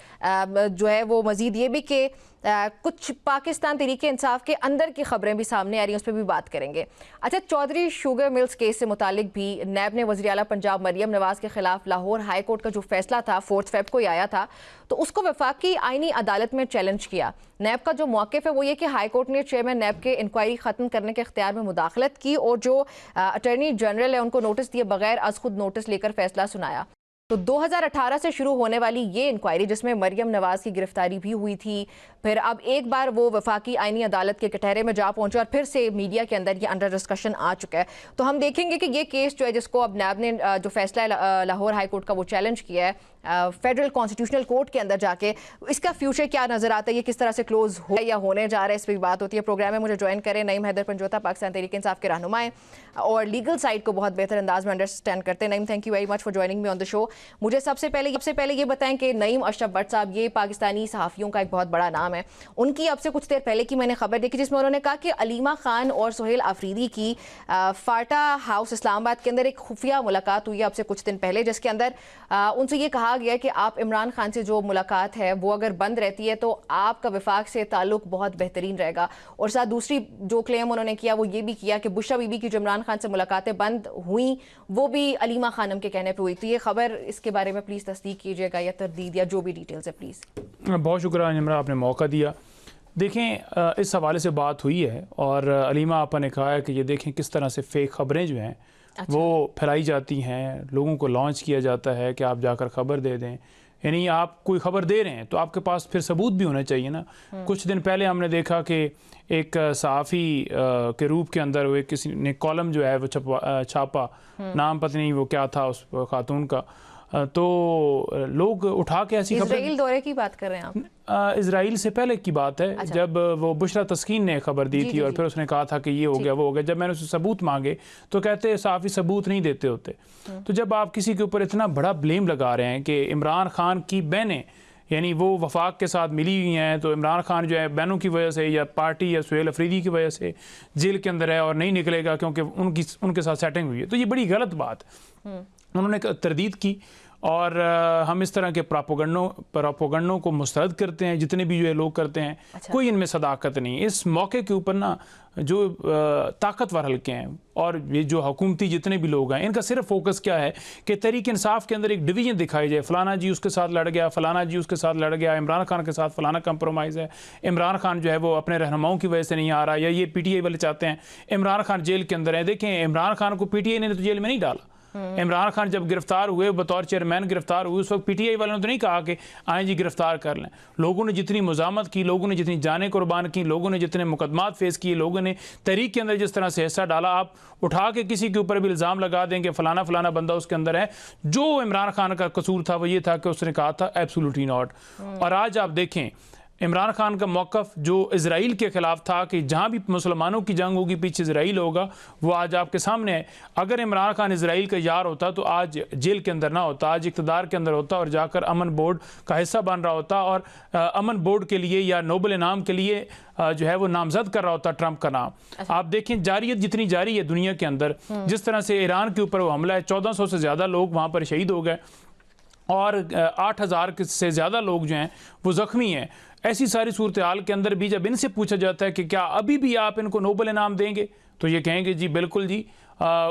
जो है वो मज़ीद ये भी कि कुछ पाकिस्तान तहरीक इंसाफ के अंदर की खबरें भी सामने आ रही हैं, उस पर भी बात करेंगे। अच्छा, चौधरी शुगर मिल्स केस से मुतालिक भी नैब ने वज़ीर आला पंजाब मरियम नवाज़ के खिलाफ लाहौर हाई कोर्ट का जो फैसला था 4 फ़रवरी को ही आया था, तो उसको वफाकी आईनी अदालत में चैलेंज किया। नैब का जो मौक़िफ़ है वो ये कि हाई कोर्ट ने चेयरमैन नैब के इंक्वायरी ख़त्म करने के इख्तियार में मुदाखलत की और जो अटॉर्नी जनरल है उनको नोटिस दिए बगैर अज खुद नोटिस लेकर फैसला सुनाया। तो 2018 से शुरू होने वाली ये इंक्वायरी जिसमें मरियम नवाज़ की गिरफ्तारी भी हुई थी, फिर अब एक बार वो वफाकी आईनी अदालत के कटहरे में जा पहुंचे और फिर से मीडिया के अंदर ये अंडर डिस्कशन आ चुका है। तो हम देखेंगे कि ये केस जो है जिसको अब नैब ने जो फैसला है लाहौर हाई कोर्ट का वो चैलेंज किया है फेडरल कॉन्स्टिट्यूशनल कोर्ट के अंदर जाके, इसका फ्यूचर क्या नजर आता है, ये किस तरह से क्लोज हो या होने जा रहा है, इस पर बात होती है। प्रोग्राम में मुझे ज्वाइन करें नईम हैदर पंजोता, पाकिस्तान तहरीक इंसाफ के रहनुमाएं और लीगल साइड को बहुत बेहतर अंदाज में अंडरस्टैंड करते हैं। Naeem, thank you very much for joining me on the show. मुझे सबसे पहले ये बताएं कि नईम अशरफ भट्ट साहब ये पाकिस्तानी सहाफ़ियों का एक बहुत बड़ा नाम है। उनकी अब से कुछ देर पहले की मैंने खबर देखी जिसमें उन्होंने कहा कि अलीमा खान और सुहेल आफरीदी की फाटा हाउस इस्लामाबाद के अंदर एक खुफिया मुलाकात हुई है अब से कुछ दिन पहले, जिसके अंदर उनसे ये कहा गया कि आप इमरान खान से जो मुलाकात है वो अगर बंद रहती है तो आपका वफाक से ताल्लुक बहुत बेहतरीन रहेगा। और साथ दूसरी जो क्लेम उन्होंने किया वो ये भी किया कि बुशरा बीबी की जो इमरान खान से मुलाकातें बंद हुई वो भी अलीमा खानम के कहने पर हुई। तो ये खबर, इसके बारे में प्लीज़ तस्दीक कीजिएगा या तरदीद या जो भी डिटेल्स है प्लीज़। बहुत शुक्रिया निमरा, आपने मौका दिया। देखें, इस हवाले से बात हुई है और अलीमा आपा ने कहा है कि ये देखें किस तरह से फ़ेक खबरें जो हैं वो फैलाई जाती हैं, लोगों को लॉन्च किया जाता है कि आप जाकर ख़बर दे दें, यानी आप कोई खबर दे रहे हैं तो आपके पास फिर सबूत भी होने चाहिए ना। कुछ दिन पहले हमने देखा कि एक सहाफ़ी के रूप के अंदर वो किसी ने कॉलम जो है वो छापा, नाम पता नहीं वो क्या था उस खातून का, तो लोग उठा के ऐसी खबर। इजराइल दौरे की बात कर रहे हैं आप? इजराइल से पहले की बात है। अच्छा। जब वो बुशरा तस्कीन ने खबर दी थी और फिर उसने कहा था कि ये हो गया वो हो गया, जब मैंने उससे सबूत मांगे तो कहते साफ़ी सबूत नहीं देते होते। तो जब आप किसी के ऊपर इतना बड़ा ब्लेम लगा रहे हैं कि इमरान खान की बहनें यानी वो वफाक के साथ मिली हुई हैं, तो इमरान खान जो है बहनों की वजह से या पार्टी या सुहेल अफरीदी की वजह से जेल के अंदर है और नहीं निकलेगा क्योंकि उनके साथ सेटिंग हुई है, तो ये बड़ी गलत बात। उन्होंने तरदीद की और हम इस तरह के प्रोपोगंडों को मुस्तरद करते हैं, जितने भी जो है लोग करते हैं। अच्छा। कोई इनमें सदाकत नहीं। इस मौके के ऊपर ना जो ताकतवर हल्के हैं और ये जो हुकूमती जितने भी लोग हैं, इनका सिर्फ फोकस क्या है कि तहरीक इंसाफ के अंदर एक डिवीजन दिखाई जाए, फलाना जी उसके साथ लड़ गया, फलाना जी उसके साथ लड़ गया, इमरान खान के साथ फलाना कंप्रोमाइज़ है, इमरान खान जो है वो अपने रहनुमाओं की वजह से नहीं आ रहा, या ये PTI वाले चाहते हैं इमरान खान जेल के अंदर है। देखें, इमरान खान को PTI ने तो जेल में नहीं डाला। इमरान खान जब गिरफ्तार हुए, बतौर चेयरमैन गिरफ्तार हुए, उस वक्त PTI वालों ने तो नहीं कहा कि आए जी गिरफ्तार कर लें। लोगों ने जितनी मुजामत की, लोगों ने जितनी जानें कुर्बान की, लोगों ने जितने मुकदमात फेस किए, लोगों ने तहरीक के अंदर जिस तरह से हिस्सा डाला, आप उठा के किसी के ऊपर भी इल्ज़ाम लगा दें कि फलाना फलाना बंदा उसके अंदर है। जो इमरान खान का कसूर था वो ये था कि उसने कहा था एब्सोल्युटली नॉट। और आज आप देखें इमरान खान का मौक़िफ़ जो इजराइल के ख़िलाफ़ था कि जहाँ भी मुसलमानों की जंग होगी पीछे इजराइल होगा, वो आज आपके सामने है। अगर इमरान खान इजराइल का यार होता तो आज जेल के अंदर ना होता, आज इक़्तिदार के अंदर होता और जाकर अमन बोर्ड का हिस्सा बन रहा होता और अमन बोर्ड के लिए या नोबल इनाम के लिए जो है वो नामजद कर रहा होता ट्रंप का नाम। अच्छा। आप देखें जारियत जितनी जारी है दुनिया के अंदर, जिस तरह से ईरान के ऊपर वो हमला है, 1400 से ज़्यादा लोग वहाँ पर शहीद हो गए और 8000 से ज़्यादा लोग जो हैं वो ज़ख्मी हैं। ऐसी सारी सूरत हाल के अंदर भी जब इनसे पूछा जाता है कि क्या अभी भी आप इनको नोबल इनाम देंगे, तो ये कहेंगे जी बिल्कुल जी।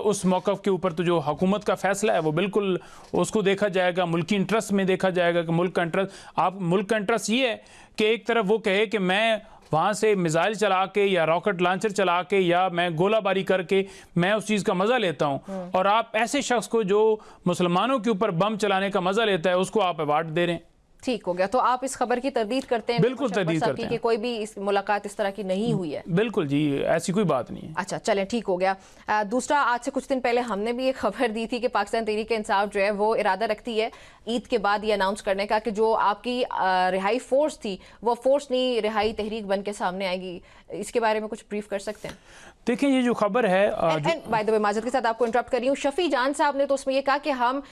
उस मौक़िफ़ के ऊपर तो जो हुकूमत का फ़ैसला है वो बिल्कुल उसको देखा जाएगा, मुल्की इंटरेस्ट में देखा जाएगा कि मुल्क का इंटरेस्ट ये है कि एक तरफ वो कहे कि मैं वहाँ से मिसाइल चला के या रॉकेट लॉन्चर चला के या मैं गोलाबारी करके मैं उस चीज़ का मज़ा लेता हूँ, और आप ऐसे शख्स को जो मुसलमानों के ऊपर बम चलाने का मज़ा लेता है उसको आप अवार्ड दे रहे हैं। ठीक हो गया। तो आप इस खबर की तरदीद करते हैं? बिल्कुल तरदीद करते हैं कि कोई भी इस मुलाकात इस तरह की नहीं हुई है। बिल्कुल जी, ऐसी कोई बात नहीं है। अच्छा चलें, ठीक हो गया। दूसरा, आज से कुछ दिन पहले हमने भी एक खबर दी थी कि पाकिस्तान तहरीक इंसाफ जो है वो इरादा रखती है ईद के बाद ये अनाउंस करने का कि जो आपकी रिहाई फोर्स थी वो फोर्स नहीं रिहाई तहरीक बन के सामने आएगी। इसके बारे में कुछ ब्रीफ कर सकते हैं? देखें, ये जो खबर है, बाय द वे माजरत के साथ आपको इंटरप्ट कर रही हूँ, शफी जान साहब ने तो उसमें ये कहा कि हम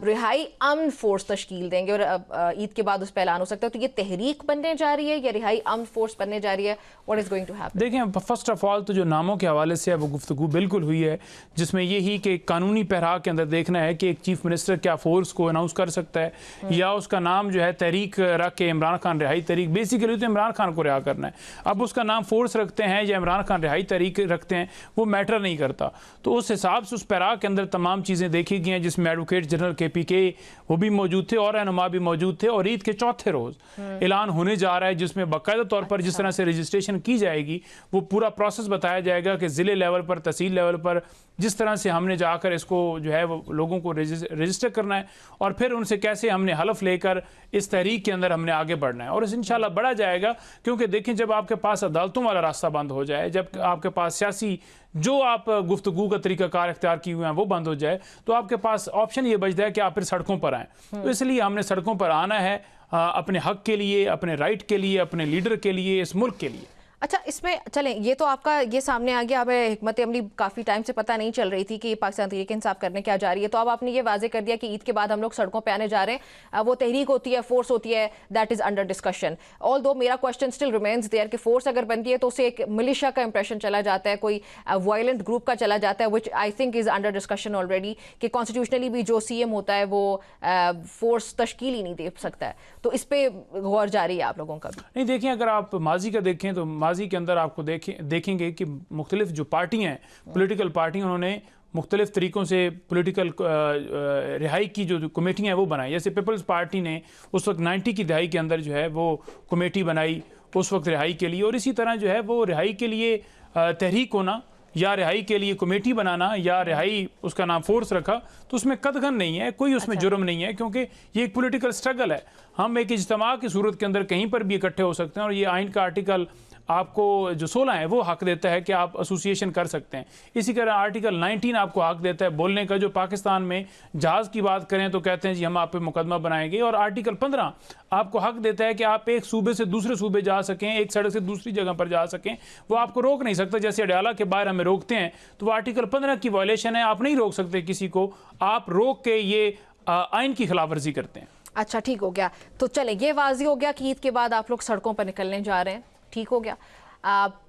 रिहाई अमन फोर्स तश्कील देंगे और ईद के बाद उस पर ऐलान हो सकता है। तो ये तहरीक बनने जा रही है या रिहाई अमन फोर्स बनने जा रही है? What is going to happen? देखें, फर्स्ट ऑफ ऑल तो जो नामों के हवाले से है वो गुफ्तगू बिल्कुल हुई है, जिसमें यही कि कानूनी पहरा के अंदर देखना है कि एक चीफ मिनिस्टर क्या फोर्स को अनाउंस कर सकता है या उसका नाम जो है तहरीक रख के इमरान खान रिहाई तहरीक, बेसिकली तो इमरान खान को रिहा करना है। अब उसका नाम फोर्स रखते हैं या इमरान खान रिहाई तहरीक रखते हैं वो मैटर नहीं करता। तो उस हिसाब से उस पैरा के अंदर तमाम चीज़ें देखी गई हैं, जिसमें एडवोकेट जनरल KPK वो भी मौजूद थे और रहनुमा भी मौजूद थे। और ईद के चौथे रोज़ ऐलान होने जा रहा है, जिसमें बाकायदा तौर पर जिस तरह से रजिस्ट्रेशन की जाएगी वो पूरा प्रोसेस बताया जाएगा कि ज़िले लेवल पर, तहसील लेवल पर जिस तरह से हमने जाकर इसको जो है वो लोगों को रजिस्टर करना है और फिर उनसे कैसे हमने हलफ लेकर इस तहरीक के अंदर हमने आगे बढ़ना है। और इस इंशाल्लाह बढ़ा जाएगा, क्योंकि देखें जब आपके पास अदालतों वाला रास्ता बंद हो जाए, जब आपके पास सियासी जो आप गुफ्तगू का तरीक़ाकार इख्तियार किए हुए हैं वो बंद हो जाए, तो आपके पास ऑप्शन ये बचता है कि आप फिर सड़कों पर आएँ। तो इसलिए हमने सड़कों पर आना है अपने हक के लिए, अपने राइट के लिए, अपने लीडर के लिए, इस मुल्क के लिए। अच्छा, इसमें चलें, ये तो आपका ये सामने आ गया। हमें हिकमत अमली काफ़ी टाइम से पता नहीं चल रही थी कि पाकिस्तान तहरीक इंसाफ करने क्या जा रही है, तो अब आपने ये वाजे कर दिया कि ईद के बाद हम लोग सड़कों पे आने जा रहे हैं। वो तहरीक होती है, फोर्स होती है, that is under discussion. All दो मेरा क्वेश्चन स्टिल रिमेन्स देयर कि फोर्स अगर बनती है तो उसे एक मिलिशिया का इंप्रेशन चला जाता है, कोई वायलेंट ग्रुप का चला जाता है, which I think is under discussion already कि कॉन्स्टिट्यूशनली भी जो CM होता है वो फोर्स तश्कील ही नहीं दे सकता है। तो इस पर गौर जारी है आप लोगों का भी? नहीं, देखें, अगर आप माजी का देखें तो माजी के अंदर आपको देखेंगे कि मुख्तलिफ जो पार्टी हैं, पोलिटिकल पार्टी, उन्होंने मुख्तलिफ तरीक़ों से पोलिटिकल रिहाई की जो कमेटियाँ हैं वो बनाई। जैसे पीपल्स पार्टी ने उस वक्त 90 की दहाई के अंदर जो है वो कमेटी बनाई उस वक्त रिहाई के लिए, और इसी तरह जो है वो रिहाई के लिए तहरीक होना या रिहाई के लिए कमेटी बनाना या रिहाई उसका नाम फोर्स रखा, तो उसमें कतगन नहीं है, कोई उसमें जुर्म नहीं है, क्योंकि ये एक पॉलिटिकल स्ट्रगल है। हम एक इज्तिमा की सूरत के अंदर कहीं पर भी इकट्ठे हो सकते हैं और ये आइन का आर्टिकल आपको जो 16 है वो हक देता है कि आप एसोसिएशन कर सकते हैं। इसी तरह आर्टिकल 19 आपको हक देता है बोलने का। जो पाकिस्तान में जहाज़ की बात करें तो कहते हैं जी हम आप पे मुकदमा बनाएंगे, और आर्टिकल 15 आपको हक देता है कि आप एक सूबे से दूसरे सूबे जा सकें, एक सड़क से दूसरी जगह पर जा सकें, वो आपको रोक नहीं सकता। जैसे अडयाला के बाहर हमें रोकते हैं तो वो आर्टिकल 15 की वायलेशन है, आप नहीं रोक सकते किसी को, आप रोक के ये आइन की खिलाफ वर्जी करते हैं। अच्छा, ठीक हो गया। तो चले, ये वाजी हो गया कि ईद के बाद आप लोग सड़कों पर निकलने जा रहे हैं, ठीक हो गया। आप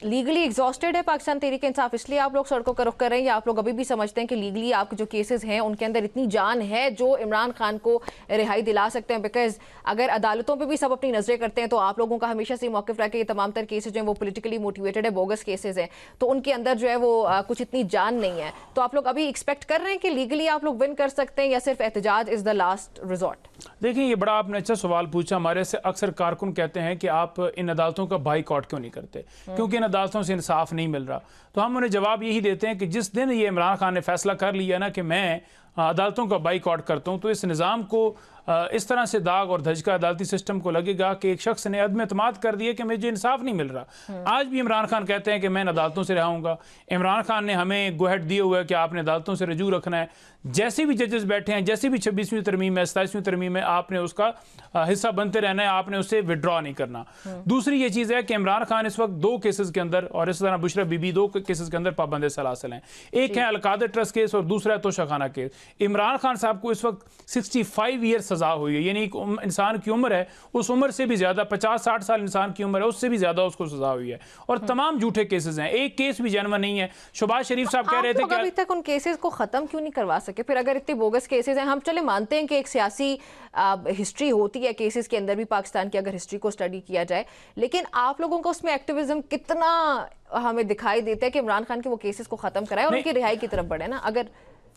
लीगली एग्जॉस्टेड है पाकिस्तान तहरीक इंसाफ, इसलिए आप लोग सड़कों का रुख कर रहे हैं, या आप लोग अभी भी समझते हैं कि लीगली आपके जो केसेस हैं उनके अंदर इतनी जान है जो इमरान खान को रिहाई दिला सकते हैं? बिकॉज अगर अदालतों पे भी सब अपनी नजरें करते हैं तो आप लोगों का हमेशा से मौक़िफ़ रहा कि ये तमाम तर केसेस जो हैं वो पोलिटिकली मोटिवेटेड है, बोगस केसेस हैं, तो उनके अंदर जो है वो कुछ इतनी जान नहीं है। तो आप लोग अभी एक्सपेक्ट कर रहे हैं कि लीगली आप लोग विन कर सकते हैं, या सिर्फ एहतजाज इज़ द लास्ट रिजॉर्ट? देखिए, ये बड़ा आपने अच्छा सवाल पूछा। हमारे से अक्सर कारकुन कहते हैं कि आप इन अदालतों का बाइकआउट क्यों नहीं करते, क्योंकि इन अदालतों से इंसाफ नहीं मिल रहा। तो हम उन्हें जवाब यही देते हैं कि जिस दिन ये इमरान खान ने फैसला कर लिया ना कि मैं अदालतों का बाइकआउट करता हूँ, तो इस निज़ाम को इस तरह से दाग और धज्का अदालती सिस्टम को लगेगा कि एक शख्स ने अदम एतमाद कर दिया कि मुझे इंसाफ नहीं मिल रहा। आज भी इमरान खान कहते हैं कि मैं अदालतों से रहाऊंगा। इमरान खान ने हमें गोहेड दिए हुए है कि आपने अदालतों से रजू रखना है। जैसे भी जजेस बैठे हैं, जैसे भी 26वीं तरमीम है, 27वीं तरमीम है, आपने उसका हिस्सा बनते रहना है, आपने उससे विड्रॉ नहीं करना। दूसरी ये चीज़ है कि इमरान खान इस वक्त 2 केसेस के अंदर, और इस तरह बुशरा बीबी 2 केसेस के अंदर पाबंद सलासल हैं। एक है अलकादर ट्रस्ट केस और दूसरा है तोशाखाना केस। इमरान खान साहब को इस वक्त 65 ईयर सजा हुई है, यानी इंसान की उम्र है उस उम्र से भी ज्यादा, 50-60 साल इंसान की उम्र है उससे भी ज्यादा उसको सजा हुई है, और तमाम झूठे केसेस हैं, एक केस भी जेन्युइन नहीं है। शहबाज शरीफ साहब कह रहे थे कि अभी तक उन केसेस को खत्म क्यों नहीं करवा सके? फिर अगर इतने बोगस केसेस हैं, हम चले मानते हैं कि एक सियासी हिस्ट्री होती है केसेस के अंदर भी, पाकिस्तान की अगर हिस्ट्री को स्टडी किया जाए, लेकिन आप लोगों का उसमें एक्टिविज्म कितना हमें दिखाई देता है कि इमरान खान के वो केसेस को खत्म कराए और उनकी रिहाई की तरफ बढ़े ना? अगर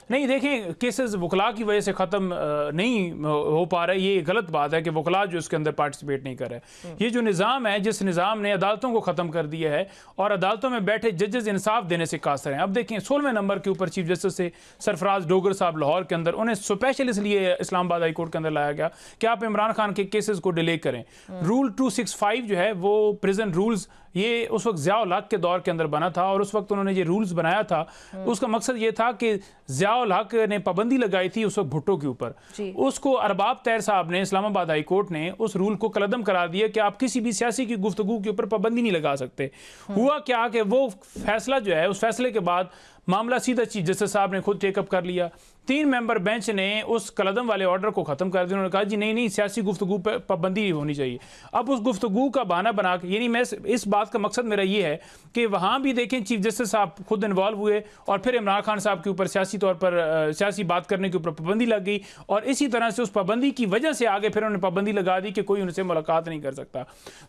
नहीं, देखिए, केसेस वकला की वजह से ख़त्म नहीं हो पा रहा है, ये गलत बात है कि वकला जो इसके अंदर पार्टिसिपेट नहीं कर रहे। ये जो निज़ाम है, जिस निज़ाम ने अदालतों को ख़त्म कर दिया है और अदालतों में बैठे जजेस इंसाफ देने से कासर हैं। अब देखिए, 16वें नंबर के ऊपर चीफ जस्टिस से सरफराज डोगर साहब लाहौर के अंदर, उन्हें स्पेशल इसलिए इस्लामाबाद हाई कोर्ट के अंदर लाया गया कि आप इमरान खान के केसेस को डिले करें। रूल 265 जो है वो प्रिजन रूल्स, ये उस वक्त ज़िया-उल हक के दौर के अंदर बना था, और उस वक्त उन्होंने ये रूल्स बनाया था, उसका मकसद ये था कि ज़िया-उल हक ने पाबंदी लगाई थी उस वक्त भुट्टो के ऊपर, उसको अरबाब तैर साहब ने, इस्लामाबाद हाई कोर्ट ने उस रूल को कलअदम करार दिया कि आप किसी भी सियासी की गुफ्तगू के ऊपर पाबंदी नहीं लगा सकते। हुआ क्या कि वो फैसला जो है, उस फैसले के बाद मामला सीधा चीफ जस्टिस साहब ने खुद टेकअप कर लिया। 3 मेंबर बेंच ने उस कलअदम वाले ऑर्डर को खत्म कर दिया। उन्होंने कहा जी नहीं, सियासी गुफ्तगू पर पाबंदी होनी चाहिए। अब उस गुफ्तगू का बहाना बना के, यानी मैं इस बात का मकसद मेरा ये है कि वहाँ भी देखें चीफ जस्टिस साहब खुद इन्वॉल्व हुए और फिर इमरान खान साहब के ऊपर सियासी तौर पर सियासी बात करने के ऊपर पाबंदी लग गई, और इसी तरह से उस पाबंदी की वजह से आगे फिर उन्होंने पाबंदी लगा दी कि कोई उनसे मुलाकात नहीं कर सकता।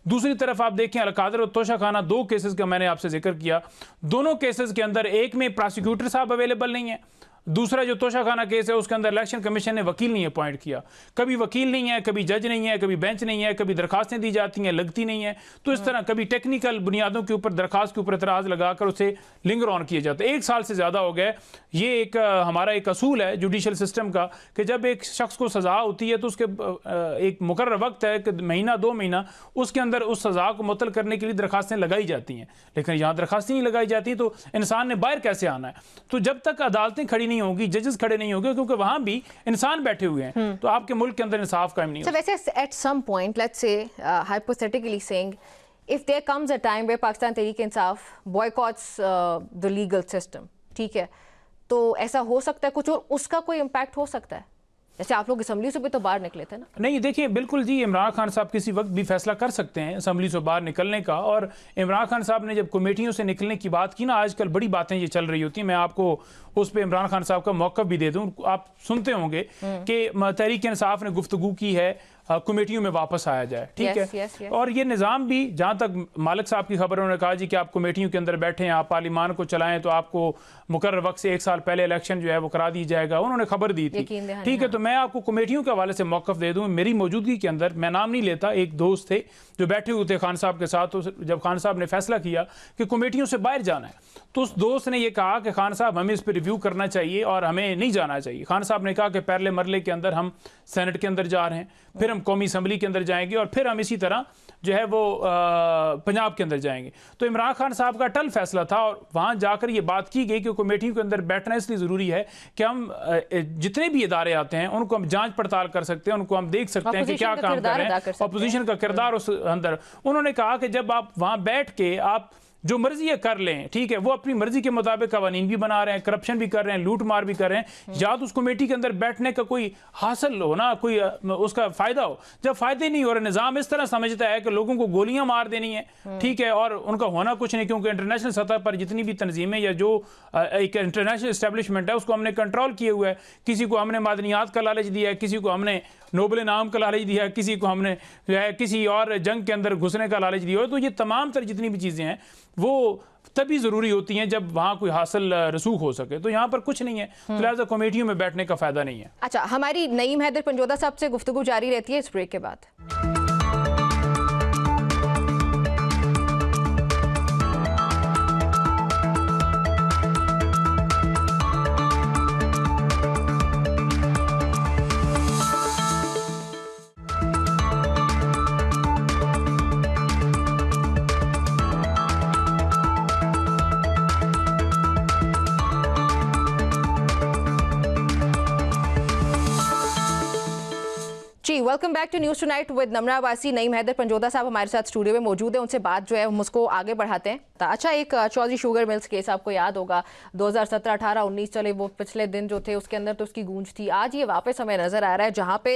दूसरी तरफ आप देखें अलकादर और तोशाखाना, 2 केसेस का मैंने आपसे जिक्र किया। दोनों केसेस के अंदर एक में प्रोसिक्यूटर साहब अवेलेबल नहीं है, दूसरा जो तोशाखाना केस है उसके अंदर इलेक्शन कमीशन ने वकील नहीं अपॉइंट किया। कभी वकील नहीं है, कभी जज नहीं है, कभी बेंच नहीं है, कभी दरखास्तें दी जाती हैं, लगती नहीं है। तो इस तरह कभी टेक्निकल बुनियादों के ऊपर दरखास्त के ऊपर एतराज़ लगाकर उसे लिंगर ऑन किया जाता है। 1 साल से ज़्यादा हो गया। ये एक हमारा एक असूल है जुडिशल सिस्टम का कि जब एक शख्स को सज़ा होती है तो उसके एक मुकर्रर वक्त है कि महीना 2 महीना, उसके अंदर उस सज़ा को मुअत्तल करने के लिए दरखास्तें लगाई जाती हैं। लेकिन यहाँ दरखास्तें नहीं लगाई जाती तो इंसान ने बाहर कैसे आना है? तो जब तक अदालतें खड़ी नहीं होंगी, जजेस खड़े नहीं होंगे, क्योंकि वहां भी इंसान बैठे हुए हैं, तो आपके मुल्क के अंदर इंसाफ कायम नहीं होगा। वैसे at some point, let's say hypothetically saying, if there comes a time where Pakistan Tehreek Insaf boycotts the legal system, ठीक है, तो ऐसा हो सकता है कुछ, और उसका कोई इम्पैक्ट हो सकता है? जैसे आप लोग असम्बली से भी तो बाहर निकले थे ना? नहीं, देखिए, बिल्कुल जी, इमरान खान साहब किसी वक्त भी फैसला कर सकते हैं असम्बली से बाहर निकलने का। और इमरान खान साहब ने जब कमेटियों से निकलने की बात की ना, आजकल बड़ी बातें ये चल रही होती हैं, मैं आपको उस पर इमरान खान साहब का मौक़िफ़ भी दे दूं। आप सुनते होंगे कि तहरीक इंसाफ ने गुफ्तगू की है कमेटियों में वापस आया जाए, ठीक है। और ये निज़ाम भी, जहाँ तक मालिक साहब की खबर, उन्होंने कहा जी कि आप कमेटियों के अंदर बैठे हैं, आप पार्लियामान को चलाएं तो आपको मुकर्रर वक्त से 1 साल पहले इलेक्शन जो है वो करा दी जाएगा, उन्होंने खबर दी थी, ठीक है। तो मैं आपको कमेटियों के हवाले से मौक़िफ़ दे दूँ। मेरी मौजूदगी के अंदर, मैं नाम नहीं लेता, एक दोस्त थे जो बैठे हुए थे खान साहब के साथ, तो जब खान साहब ने फैसला किया कि कमेटियों से बाहर जाना है, तो उस दोस्त ने यह कहा कि खान साहब हमें इस पर रिव्यू करना चाहिए और हमें नहीं जाना चाहिए। खान साहब ने कहा कि पहले मरले के अंदर हम सेनेट के अंदर जा रहे हैं, फिर हम कौमी असम्बली के अंदर जाएंगे और फिर हम इसी तरह जो है वो पंजाब के अंदर जाएंगे। तो इमरान खान साहब का अटल फैसला था और वहाँ जाकर ये बात की गई कि कमेटियों के अंदर बैठना इसलिए ज़रूरी है कि हम जितने भी इदारे आते हैं उनको हम जांच पड़ताल कर सकते हैं, उनको हम देख सकते हैं कि क्या काम कर रहे हैं, अपोजिशन का किरदार उस अंदर। उन्होंने कहा कि जब आप वहाँ बैठ के आप जो मर्जी है कर लें, ठीक है, वो अपनी मर्जी के मुताबिक कवानीन भी बना रहे हैं, करप्शन भी कर रहे हैं, लूट मार भी कर रहे हैं, या तो उस कमेटी के अंदर बैठने का कोई हासिल हो ना, कोई उसका फायदा हो। जब फायदे नहीं हो रहे, निज़ाम इस तरह समझता है कि लोगों को गोलियां मार देनी है, ठीक है, और उनका होना कुछ नहीं, क्योंकि इंटरनेशनल सतह पर जितनी भी तंजीमें या जो एक इंटरनेशनल इस्टेब्लिशमेंट है उसको हमने कंट्रोल किए हुए है। किसी को हमने मादनियात का लालच दिया है, किसी को हमने नोबल इनाम का लालच दिया है, किसी को हमने जो है किसी और जंग के अंदर घुसने का लालच दिया है। तो ये तमाम तर जितनी भी चीज़ें हैं वो तभी ज़रूरी होती हैं जब वहाँ कोई हासिल रसूख हो सके। तो यहाँ पर कुछ नहीं है, तो लिहाजा कमेटियों में बैठने का फ़ायदा नहीं है। अच्छा, हमारी नईम हैदर पंजोदा साहब से गुफ्तगू जारी रहती है इस ब्रेक के बाद। Welcome back to news tonight with Namra Abbasi. Naeem Haider Panjotha साहब हमारे साथ स्टूडियो में मौजूद है, उनसे बात जो है हम उसको आगे बढ़ाते हैं। अच्छा, एक चौधरी शुगर मिल्स केस आपको याद होगा, 2017, 18, 19 चले वो पिछले दिन जो थे, उसके अंदर तो उसकी गूंज थी। आज ये वापस हमें नजर आ रहा है, जहाँ पे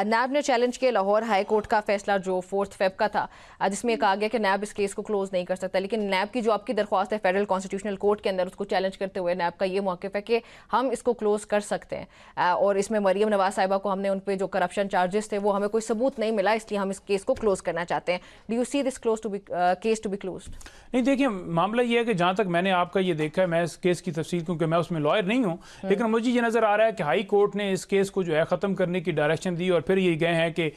नैब ने चैलेंज किया लाहौर हाई कोर्ट का फैसला जो 4 फेब का था, जिसमें कहा गया कि नैब इस केस को क्लोज नहीं कर सकता। लेकिन नैब की जो आपकी दरख्वास्त है फेडरल कॉन्स्टिट्यूशनल कोर्ट के अंदर, उसको चैलेंज करते हुए नैब का ये मौक़िफ़ है कि हम इसको क्लोज कर सकते हैं। और इसमें मरियम नवाज साहिबा को हमने उन पर जो करप्शन चार्जेस थे वो हमें कोई सबूत नहीं मिला, इसलिए हम इस केस को क्लोज करना चाहते हैं। Do you see this case to be closed? नहीं, देखिए मामला ये है कि जहाँ तक मैंने आपका ये देखा है, मैं इस केस की तफसील, क्योंकि मैं उसमें लॉयर नहीं हूँ, लेकिन मुझे ये नज़र आ रहा है कि हाई कोर्ट ने इस केस को जो है ख़त्म करने की डायरेक्शन दी और फिर ये गए हैं कि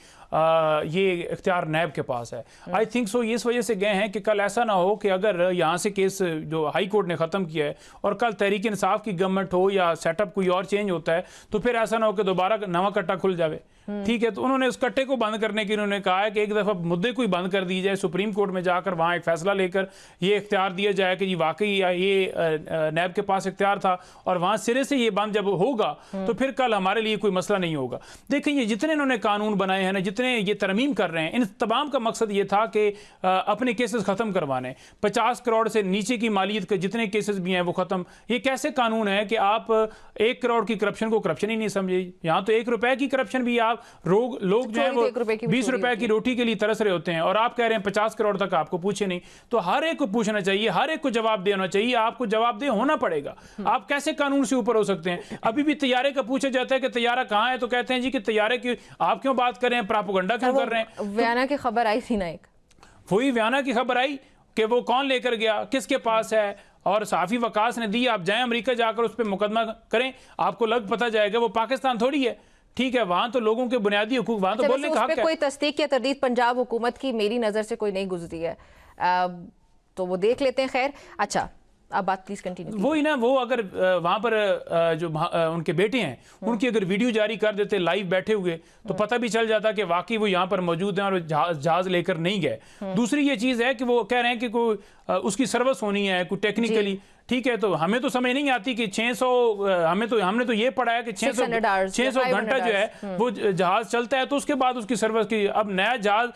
ये इख्तियार नैब के पास है। आई थिंक सो ये इस वजह से गए हैं कि कल ऐसा ना हो कि अगर यहाँ से केस जो हाई कोर्ट ने ख़त्म किया है और कल तहरीक इंसाफ की गवर्नमेंट हो या सेटअप कोई और चेंज होता है, तो फिर ऐसा ना हो कि दोबारा नवा कट्टा खुल जाए, ठीक है। तो उन्होंने उस कट्टे को बंद करने की उन्होंने कहा है कि एक दफ़ा मुद्दे को ही बंद कर दी जाए, सुप्रीम कोर्ट में जाकर वहाँ एक फैसला लेकर ये इख्तियार दिया जाए कि जी वाकई ये नैब के पास इख्तियार था, और वहाँ सिरे से ये बंद जब होगा तो फिर कल हमारे लिए कोई मसला नहीं होगा। देखिए, ये जितने इन्होंने कानून बनाए हैं ना, जितने ये तरमीम कर रहे हैं, इन तमाम का मकसद ये था कि अपने केसेस ख़त्म करवाने। 50 करोड़ से नीचे की मालियत के जितने केसेस भी हैं वो ख़त्म। ये कैसे कानून है कि आप 1 करोड़ की करप्शन को करप्शन ही नहीं समझे, यहाँ तो 1 रुपए की करप्शन भी आप लोग जो है वो 20 रुपए की रोटी के लिए तरस रहे होते हैं, और आप कह रहे हैं 50 करोड़ तक आपको पूछे नहीं। तो हर एक को पूछना चाहिए, हर एक को जवाब देना चाहिए, आपको जवाबदेह होना पड़ेगा। आप कैसे कानून से ऊपर हो सकते हैं? अभी भी तैयारे का पूछा जाता है कि तैयारा कहाँ है, तो कहते हैं जी कि तैयारे की आप क्यों बात कर रहे हैं, प्रोपेगेंडा क्यों कर रहे हैं। व्याना की खबर आई थी ना, एक वही व्याना की खबर आई कि वो कौन लेकर गया, किसके पास है, और साफी वकास ने दी। आप जाएं अमेरिका जाकर उस पर मुकदमा करें, आपको लग पता जाएगा वो पाकिस्तान थोड़ी है, ठीक है। वहां तो लोगों के बुनियादी हुकूक, वहां तो बोलने का हक है। कोई तस्दीक या तरदीद पंजाब हुकूमत की मेरी नज़र से कोई नहीं गुजरी है, तो वो देख लेते हैं। खैर, अच्छा, अब बात प्लीज कंटिन्यू। वही ना, वो अगर वहां पर जो उनके बेटे हैं उनकी अगर वीडियो जारी कर देते लाइव बैठे हुए, तो पता भी चल जाता कि वाकई वो यहाँ पर मौजूद हैं और जहाज लेकर नहीं गए। दूसरी ये चीज़ है कि वो कह रहे हैं कि कोई उसकी सर्विस होनी है कोई टेक्निकली, ठीक है। तो हमें तो समझ नहीं आती कि 600 हमने तो ये पढ़ा है कि 600 घंटा जो है वो जहाज चलता है, तो उसके बाद उसकी सर्विस की। अब नया जहाज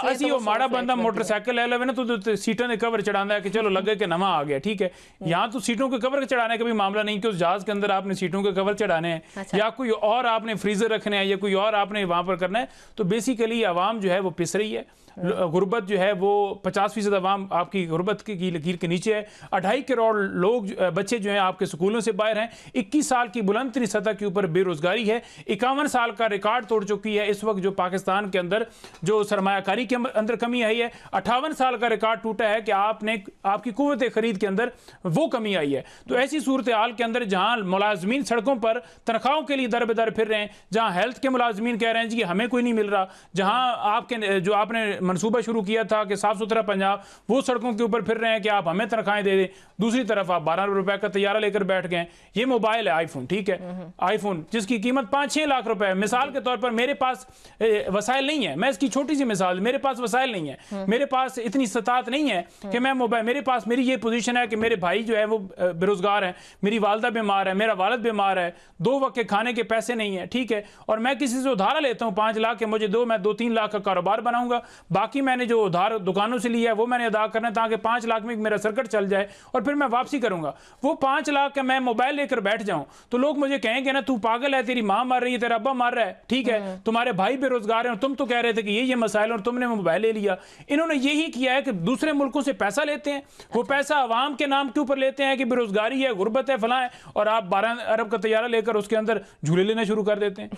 असी वो माड़ा बंदा मोटरसाइकिल ले लेवे ना, तो सीटों ने कवर चढ़ाना है कि चलो लगे कि नवा आ गया, ठीक है। यहाँ तो सीटों के कवर चढ़ाने का भी मामला नहीं कि उस जहाज के अंदर आपने सीटों के कवर चढ़ाने हैं, या कोई और आपने फ्रीजर रखने हैं, या कोई और आपने वहां पर करना है। तो बेसिकली आवाम जो है वो पिस रही है। गुर्बत जो है वो 50% अवाम आपकी गुर्बत की लकीर के नीचे है। 2.5 करोड़ लोग बच्चे जो हैं आपके स्कूलों से बाहर हैं। 21 साल की बुलंद तरीन सतह के ऊपर बेरोजगारी है। 51 साल का रिकॉर्ड तोड़ चुकी है इस वक्त जो पाकिस्तान के अंदर जो सरमायाकारी के अंदर कमी आई है। 58 साल का रिकॉर्ड टूटा है कि आपकी कुव्वत खरीद के अंदर वो कमी आई है। तो ऐसी सूरत हाल के अंदर जहां मुलाजमीन सड़कों पर तनख्वाहों के लिए दर बदर फिर रहे हैं, जहां हेल्थ के मुलाजमीन कह रहे हैं जी हमें कोई नहीं मिल रहा, जहां आपके जो आपने मनसूबा शुरू किया था कि साफ सुथरा पंजाब, वो सड़कों के ऊपर फिर रहे हैं कि आप हमें तनख्वाहें दे दें, दूसरी तरफ आप 12 रुपए का तैयारा लेकर बैठ गए। ये मोबाइल है आईफोन, ठीक है, आईफोन जिसकी कीमत 5-6 लाख रुपए है। मिसाल के तौर पर मेरे पास वसाइल नहीं है, मैं इसकी छोटी सी मिसाल, मेरे पास वसाइल नहीं है, मेरे पास इतनी इस्तात नहीं है कि मैं मोबाइल, मेरे पास मेरी ये पोजीशन है कि मेरे भाई जो है वो बेरोजगार है, मेरी वालदा बीमार है, मेरा वालिद बीमार है, 2 वक्त के खाने के पैसे नहीं है, ठीक है, और मैं किसी से उधार लेता हूँ 5 लाख के मुझे दो, मैं 2-3 लाख का कारोबार बनाऊंगा, बाकी मैंने जो उधार दुकानों से लिया है वो मैंने अदा करना है ताकि 5 लाख में मेरा सर्किट चल जाए और फिर मैं वापसी करूंगा। वो 5 लाख का मैं मोबाइल लेकर बैठ जाऊं तो लोग मुझे कहेंगे ना तू पागल है, तेरी मां मर रही है, तेरा अब्बा मर रहा है, ठीक है, तुम्हारे भाई बेरोजगार हैं और तुम तो कह रहे थे कि ये मसाइल और तुमने मोबाइल ले लिया। इन्होंने यही किया है कि दूसरे मुल्कों से पैसा लेते हैं, वो पैसा अवाम के नाम के ऊपर लेते हैं कि बेरोजगारी है, गुर्बत है, फलां है, और आप 12 अरब का तैयारा लेकर उसके अंदर झूले लेना शुरू कर देते हैं।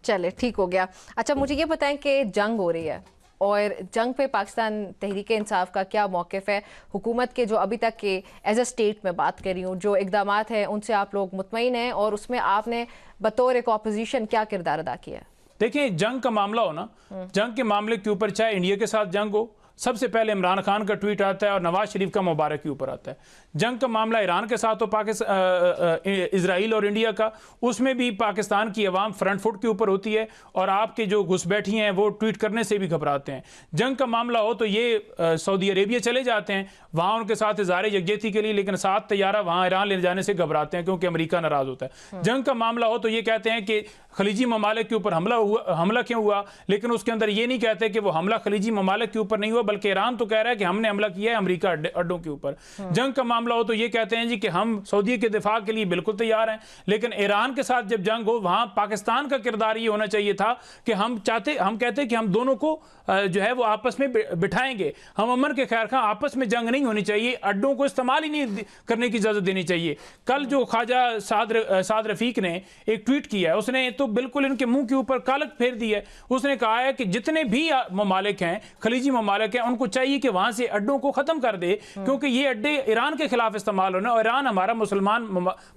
चले ठीक हो गया। अच्छा मुझे ये बताएं कि जंग हो रही है और जंग पे पाकिस्तान तहरीक इंसाफ का क्या मौक़िफ़ है, हुकूमत के जो अभी तक के एज अ स्टेट में बात कर रही हूँ जो इक़दामात हैं उनसे आप लोग मुतमईन हैं और उसमें आपने बतौर एक ऑपोजिशन क्या किरदार अदा किया है? देखिए जंग का मामला हो ना, जंग के मामले के ऊपर चाहे इंडिया के साथ जंग हो, सबसे पहले इमरान खान का ट्वीट आता है और नवाज शरीफ का मुबारक के ऊपर आता है। जंग का मामला ईरान के साथ हो, पाकिस्तान, इजराइल और इंडिया का, उसमें भी पाकिस्तान की अवाम फ्रंट फुट के ऊपर होती है और आपके जो घुसपैठी हैं वो ट्वीट करने से भी घबराते हैं। जंग का मामला हो तो ये सऊदी अरेबिया चले जाते हैं वहाँ उनके साथ इज़हार यकजहती के लिए, लेकिन 7 तैयारा वहाँ ईरान ले जाने से घबराते हैं क्योंकि अमेरिका नाराज़ होता है। जंग का मामला हो तो ये कहते हैं कि खलीजी ममालिक के ऊपर हमला क्यों हुआ, लेकिन उसके अंदर ये नहीं कहते कि वो हमला खलीजी ममालिक के ऊपर नहीं हुआ बल्कि ईरान तो कह रहा है कि हमने हमला किया है अमेरिका अड्डों के ऊपर। जंग का मामला हो तो ये कहते हैं जी कि हम सऊदी के दिफा के लिए बिल्कुल तैयार हैं, लेकिन ईरान के साथ जब जंग हो वहां पाकिस्तान का किरदार ये होना चाहिए था कि हम कहते कि हम दोनों को जो है वो आपस में बिठाएंगे, हम अमन के खैर खां, आपस में जंग नहीं होनी चाहिए, अड्डों को इस्तेमाल ही नहीं करने की इजाजत देनी चाहिए। कल जो ख्वाजा साद रफीक ने एक ट्वीट किया है उसने तो बिल्कुल इनके मुंह के ऊपर कालक फेर दी है। उसने कहा है कि जितने भी ममालिक हैं, खलीजी ममालिक हैं, उनको चाहिए कि वहां से अड्डों को खत्म कर दे क्योंकि ये अड्डे ईरान के खिलाफ इस्तेमाल होने और ईरान हमारा मुसलमान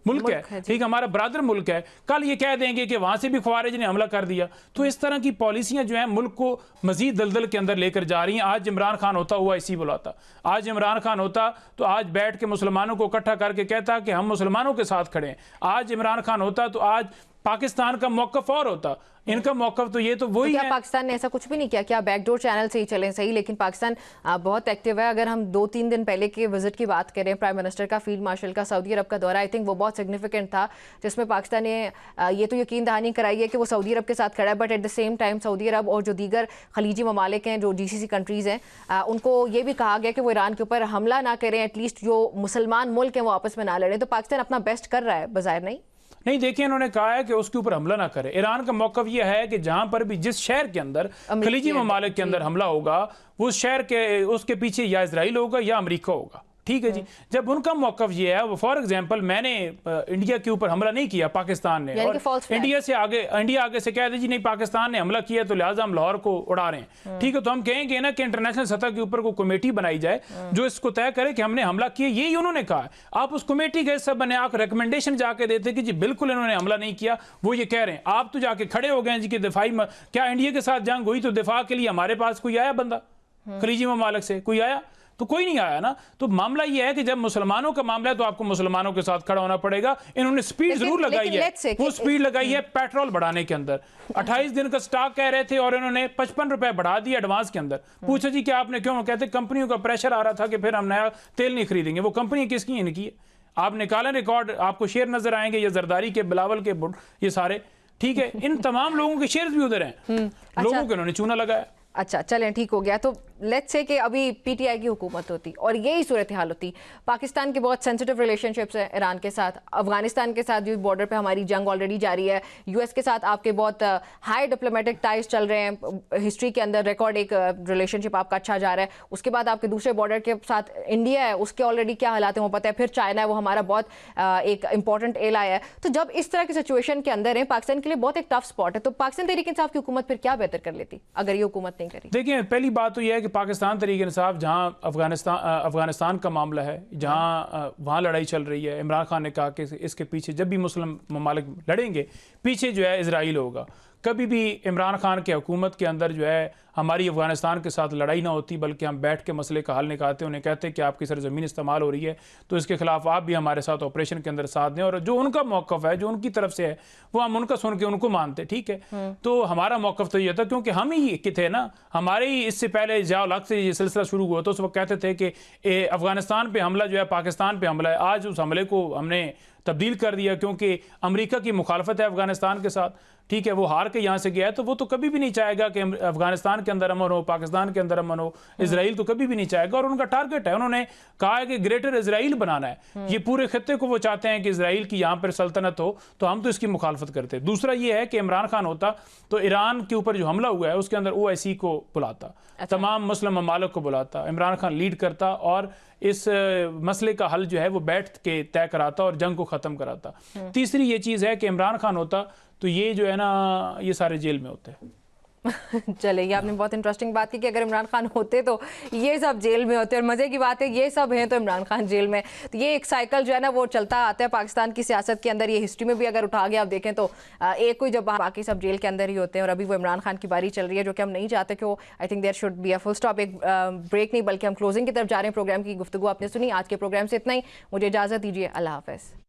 मुल्क है, ठीक, हमारा ब्रादर मुल्क है। कल ये कह देंगे कि वहां से भी ख्वारिज ने हमला कर दिया। तो इस तरह की पॉलिसियां जो है मुल्क को मजीद दलदल के अंदर लेकर जा रही हैं। आज इमरान खान होता हुआ इसी बुलाता, आज इमरान खान होता तो आज बैठ के मुसलमानों को इकट्ठा करके कहता कि हम मुसलमानों के साथ खड़े हैं। आज इमरान खान होता तो आज पाकिस्तान का मौक़िफ़ और होता, इनका मौक़िफ़ तो ये तो वही है। पाकिस्तान ने ऐसा कुछ भी नहीं किया, क्या बैकडोर चैनल से ही चलें सही, लेकिन पाकिस्तान बहुत एक्टिव है। अगर हम 2-3 दिन पहले के विजिट की बात करें प्राइम मिनिस्टर का, फील्ड मार्शल का सऊदी अरब का दौरा, आई थिंक वो बहुत सिग्निफिकेंट था जिसमें पाकिस्तान ने ये तो यकीन दहानी कराई है कि वो सऊदी अरब के साथ खड़ा है, but at the same time सऊदी अरब और जो दीगर खलीजी ममालिक हैं जो GCC कंट्रीज़ हैं उनको ये भी कहा गया कि वो ईरान के ऊपर हमला ना करें, एटलीस्ट जो मुसलमान मुल्क हैं वो आपस में ना लड़ें। तो पाकिस्तान अपना बेस्ट कर रहा है बज़ाहिर नहीं, देखिए इन्होंने कहा है कि उसके ऊपर हमला ना करे। ईरान का मौक़िफ़ यह है कि जहां पर भी जिस शहर के अंदर खलीजी ममालिक के अंदर हमला होगा उस शहर के उसके पीछे या इजराइल होगा या अमेरिका होगा, ठीक है जी। जब उनका मौक़िफ़ ये है, फॉर एग्जांपल मैंने इंडिया के ऊपर हमला नहीं किया पाकिस्तान ने, और इंडिया आगे से कह दे जी नहीं पाकिस्तान ने हमला किया तो लिहाजा हम लाहौर को उड़ा रहे हैं, ठीक है, तो हम कहेंगे ना कि इंटरनेशनल सतह के ऊपर कोई कमेटी बनाई जाए जो इसको तय करे कि हमने हमला किया, यही उन्होंने कहा है। आप उस कमेटी के सब बने आप रिकमेंडेशन जाके देते कि जी बिल्कुल इन्होंने हमला नहीं किया, वो ये कह रहे हैं, आप तो जाके खड़े हो गए जी कि दिफाई क्या इंडिया के साथ जंग हुई तो दिफा के लिए हमारे पास कोई आया बंदा खलीजी ममालिक से, कोई आया? तो कोई नहीं आया ना। तो मामला यह है कि जब मुसलमानों का मामला है तो आपको मुसलमानों के साथ खड़ा होना पड़ेगा। इन्होंने स्पीड जरूर लगाई है, वो स्पीड लगाई है पेट्रोल बढ़ाने के अंदर। 28 दिन का स्टॉक कह रहे थे और इन्होंने 55 रुपए बढ़ा दिया एडवांस के अंदर। पूछा जी कि आपने क्यों? कहते कंपनियों का प्रेशर आ रहा था कि फिर हम नया तेल नहीं खरीदेंगे। वो कंपनी किसकी? इनकी है। आप निकालें रिकॉर्ड, आपको शेयर नजर आएंगे, ये जरदारी के, बिलावल के, ये सारे, ठीक है, इन तमाम लोगों के शेयर भी उधर हैं। लोगों को इन्होंने चूना लगाया। अच्छा चलें ठीक हो गया। तो लेट्स से कि अभी पीटीआई की हुकूमत होती और यही सूरत हाल होती, पाकिस्तान के बहुत सेंसिटिव रिलेशनशिप्स हैं ईरान के साथ, अफगानिस्तान के साथ भी बॉर्डर पे हमारी जंग ऑलरेडी जारी है, यूएस के साथ आपके बहुत हाई डिप्लोमेटिक टाइज चल रहे हैं, हिस्ट्री के अंदर रिकॉर्ड एक रिलेशनशिप आपका अच्छा जा रहा है, उसके बाद आपके दूसरे बॉर्डर के साथ इंडिया है, उसके ऑलरेडी क्या हालात हैं वो पता है, फिर चाइना है, वो हमारा बहुत एक इंपॉर्टेंट एला है। तो जब इस तरह की सिचुएशन के अंदर है पाकिस्तान के लिए बहुत एक टफ स्पॉट है, तो पाकिस्तान तहरीक इंसाफ की हुकूमत फिर क्या बेहतर कर लेती अगर ये हुकूमत नहीं करी? देखिए, पहली बात तो यह है कि पाकिस्तान तहरीक इंसाफ जहाँ अफगानिस्तान का मामला है, जहाँ वहाँ लड़ाई चल रही है, इमरान खान ने कहा कि इसके पीछे जब भी मुस्लिम ममालिक लड़ेंगे पीछे जो है इजराइल होगा। कभी भी इमरान खान की हुकूमत के अंदर जो है हमारी अफगानिस्तान के साथ लड़ाई ना होती, बल्कि हम बैठ के मसले का हल निकालते, उन्हें कहते हैं कि आपकी सरजमीन इस्तेमाल हो रही है तो इसके खिलाफ आप भी हमारे साथ ऑपरेशन के अंदर साथ दें, और जो उनका मौक़िफ़ है, जो उनकी तरफ से है, वो हम उनका सुन के उनको मानते, ठीक है। तो हमारा मौक़िफ़ तो ये था, क्योंकि हम ही कि थे ना, हमारे ही इससे पहले ज़िया-उल हक़ से ये सिलसिला शुरू हुआ तो उस वक्त कहते थे कि अफगानिस्तान पर हमला जो है पाकिस्तान पर हमला है। आज उस हमले को हमने तब्दील कर दिया क्योंकि अमेरिका की मुखालफत है अफगानिस्तान के साथ, ठीक है। वो हार के यहाँ से गया है तो वो तो कभी भी नहीं चाहेगा कि अफगानिस्तान के अंदर अमन हो, पाकिस्तान के अंदर अमन हो, इजराइल तो कभी भी नहीं चाहेगा, और उनका टारगेट है, उन्होंने कहा है कि ग्रेटर इजराइल बनाना है, ये पूरे खत्ते को वो चाहते हैं कि इजराइल की यहाँ पर सल्तनत हो, तो हम तो इसकी मुखालफत करते हैं। दूसरा ये है कि इमरान खान होता तो ईरान के ऊपर जो हमला हुआ है उसके अंदर OIC को बुलाता, तमाम मुस्लिम ममालिक को बुलाता, इमरान खान लीड करता और इस मसले का हल जो है वो बैठ के तय कराता और जंग को ख़त्म कराता। तीसरी ये चीज़ है कि इमरान खान होता तो ये जो है ना, ये सारे जेल में होते हैं। चले, ये आपने बहुत इंटरेस्टिंग बात की कि अगर इमरान खान होते तो ये सब जेल में होते, और मज़े की बात है ये सब हैं तो इमरान खान जेल में। तो ये एक साइकिल जो है ना वो चलता आता है पाकिस्तान की सियासत के अंदर, ये हिस्ट्री में भी अगर उठा के आप देखें तो एक कोई जब बाकी सब जेल के अंदर ही होते हैं, और अभी वो इमरान खान की बारी चल रही है, जो कि हम नहीं चाहते कि वो, I think there should be a full stop, एक ब्रेक नहीं बल्कि हम क्लोजिंग की तरफ जा रहे हैं। प्रोग्राम की गुफ्तगू आपने सुनी, आज के प्रोग्राम से इतना ही, मुझे इजाज़त दीजिए, अल्लाह हाफ़िज़।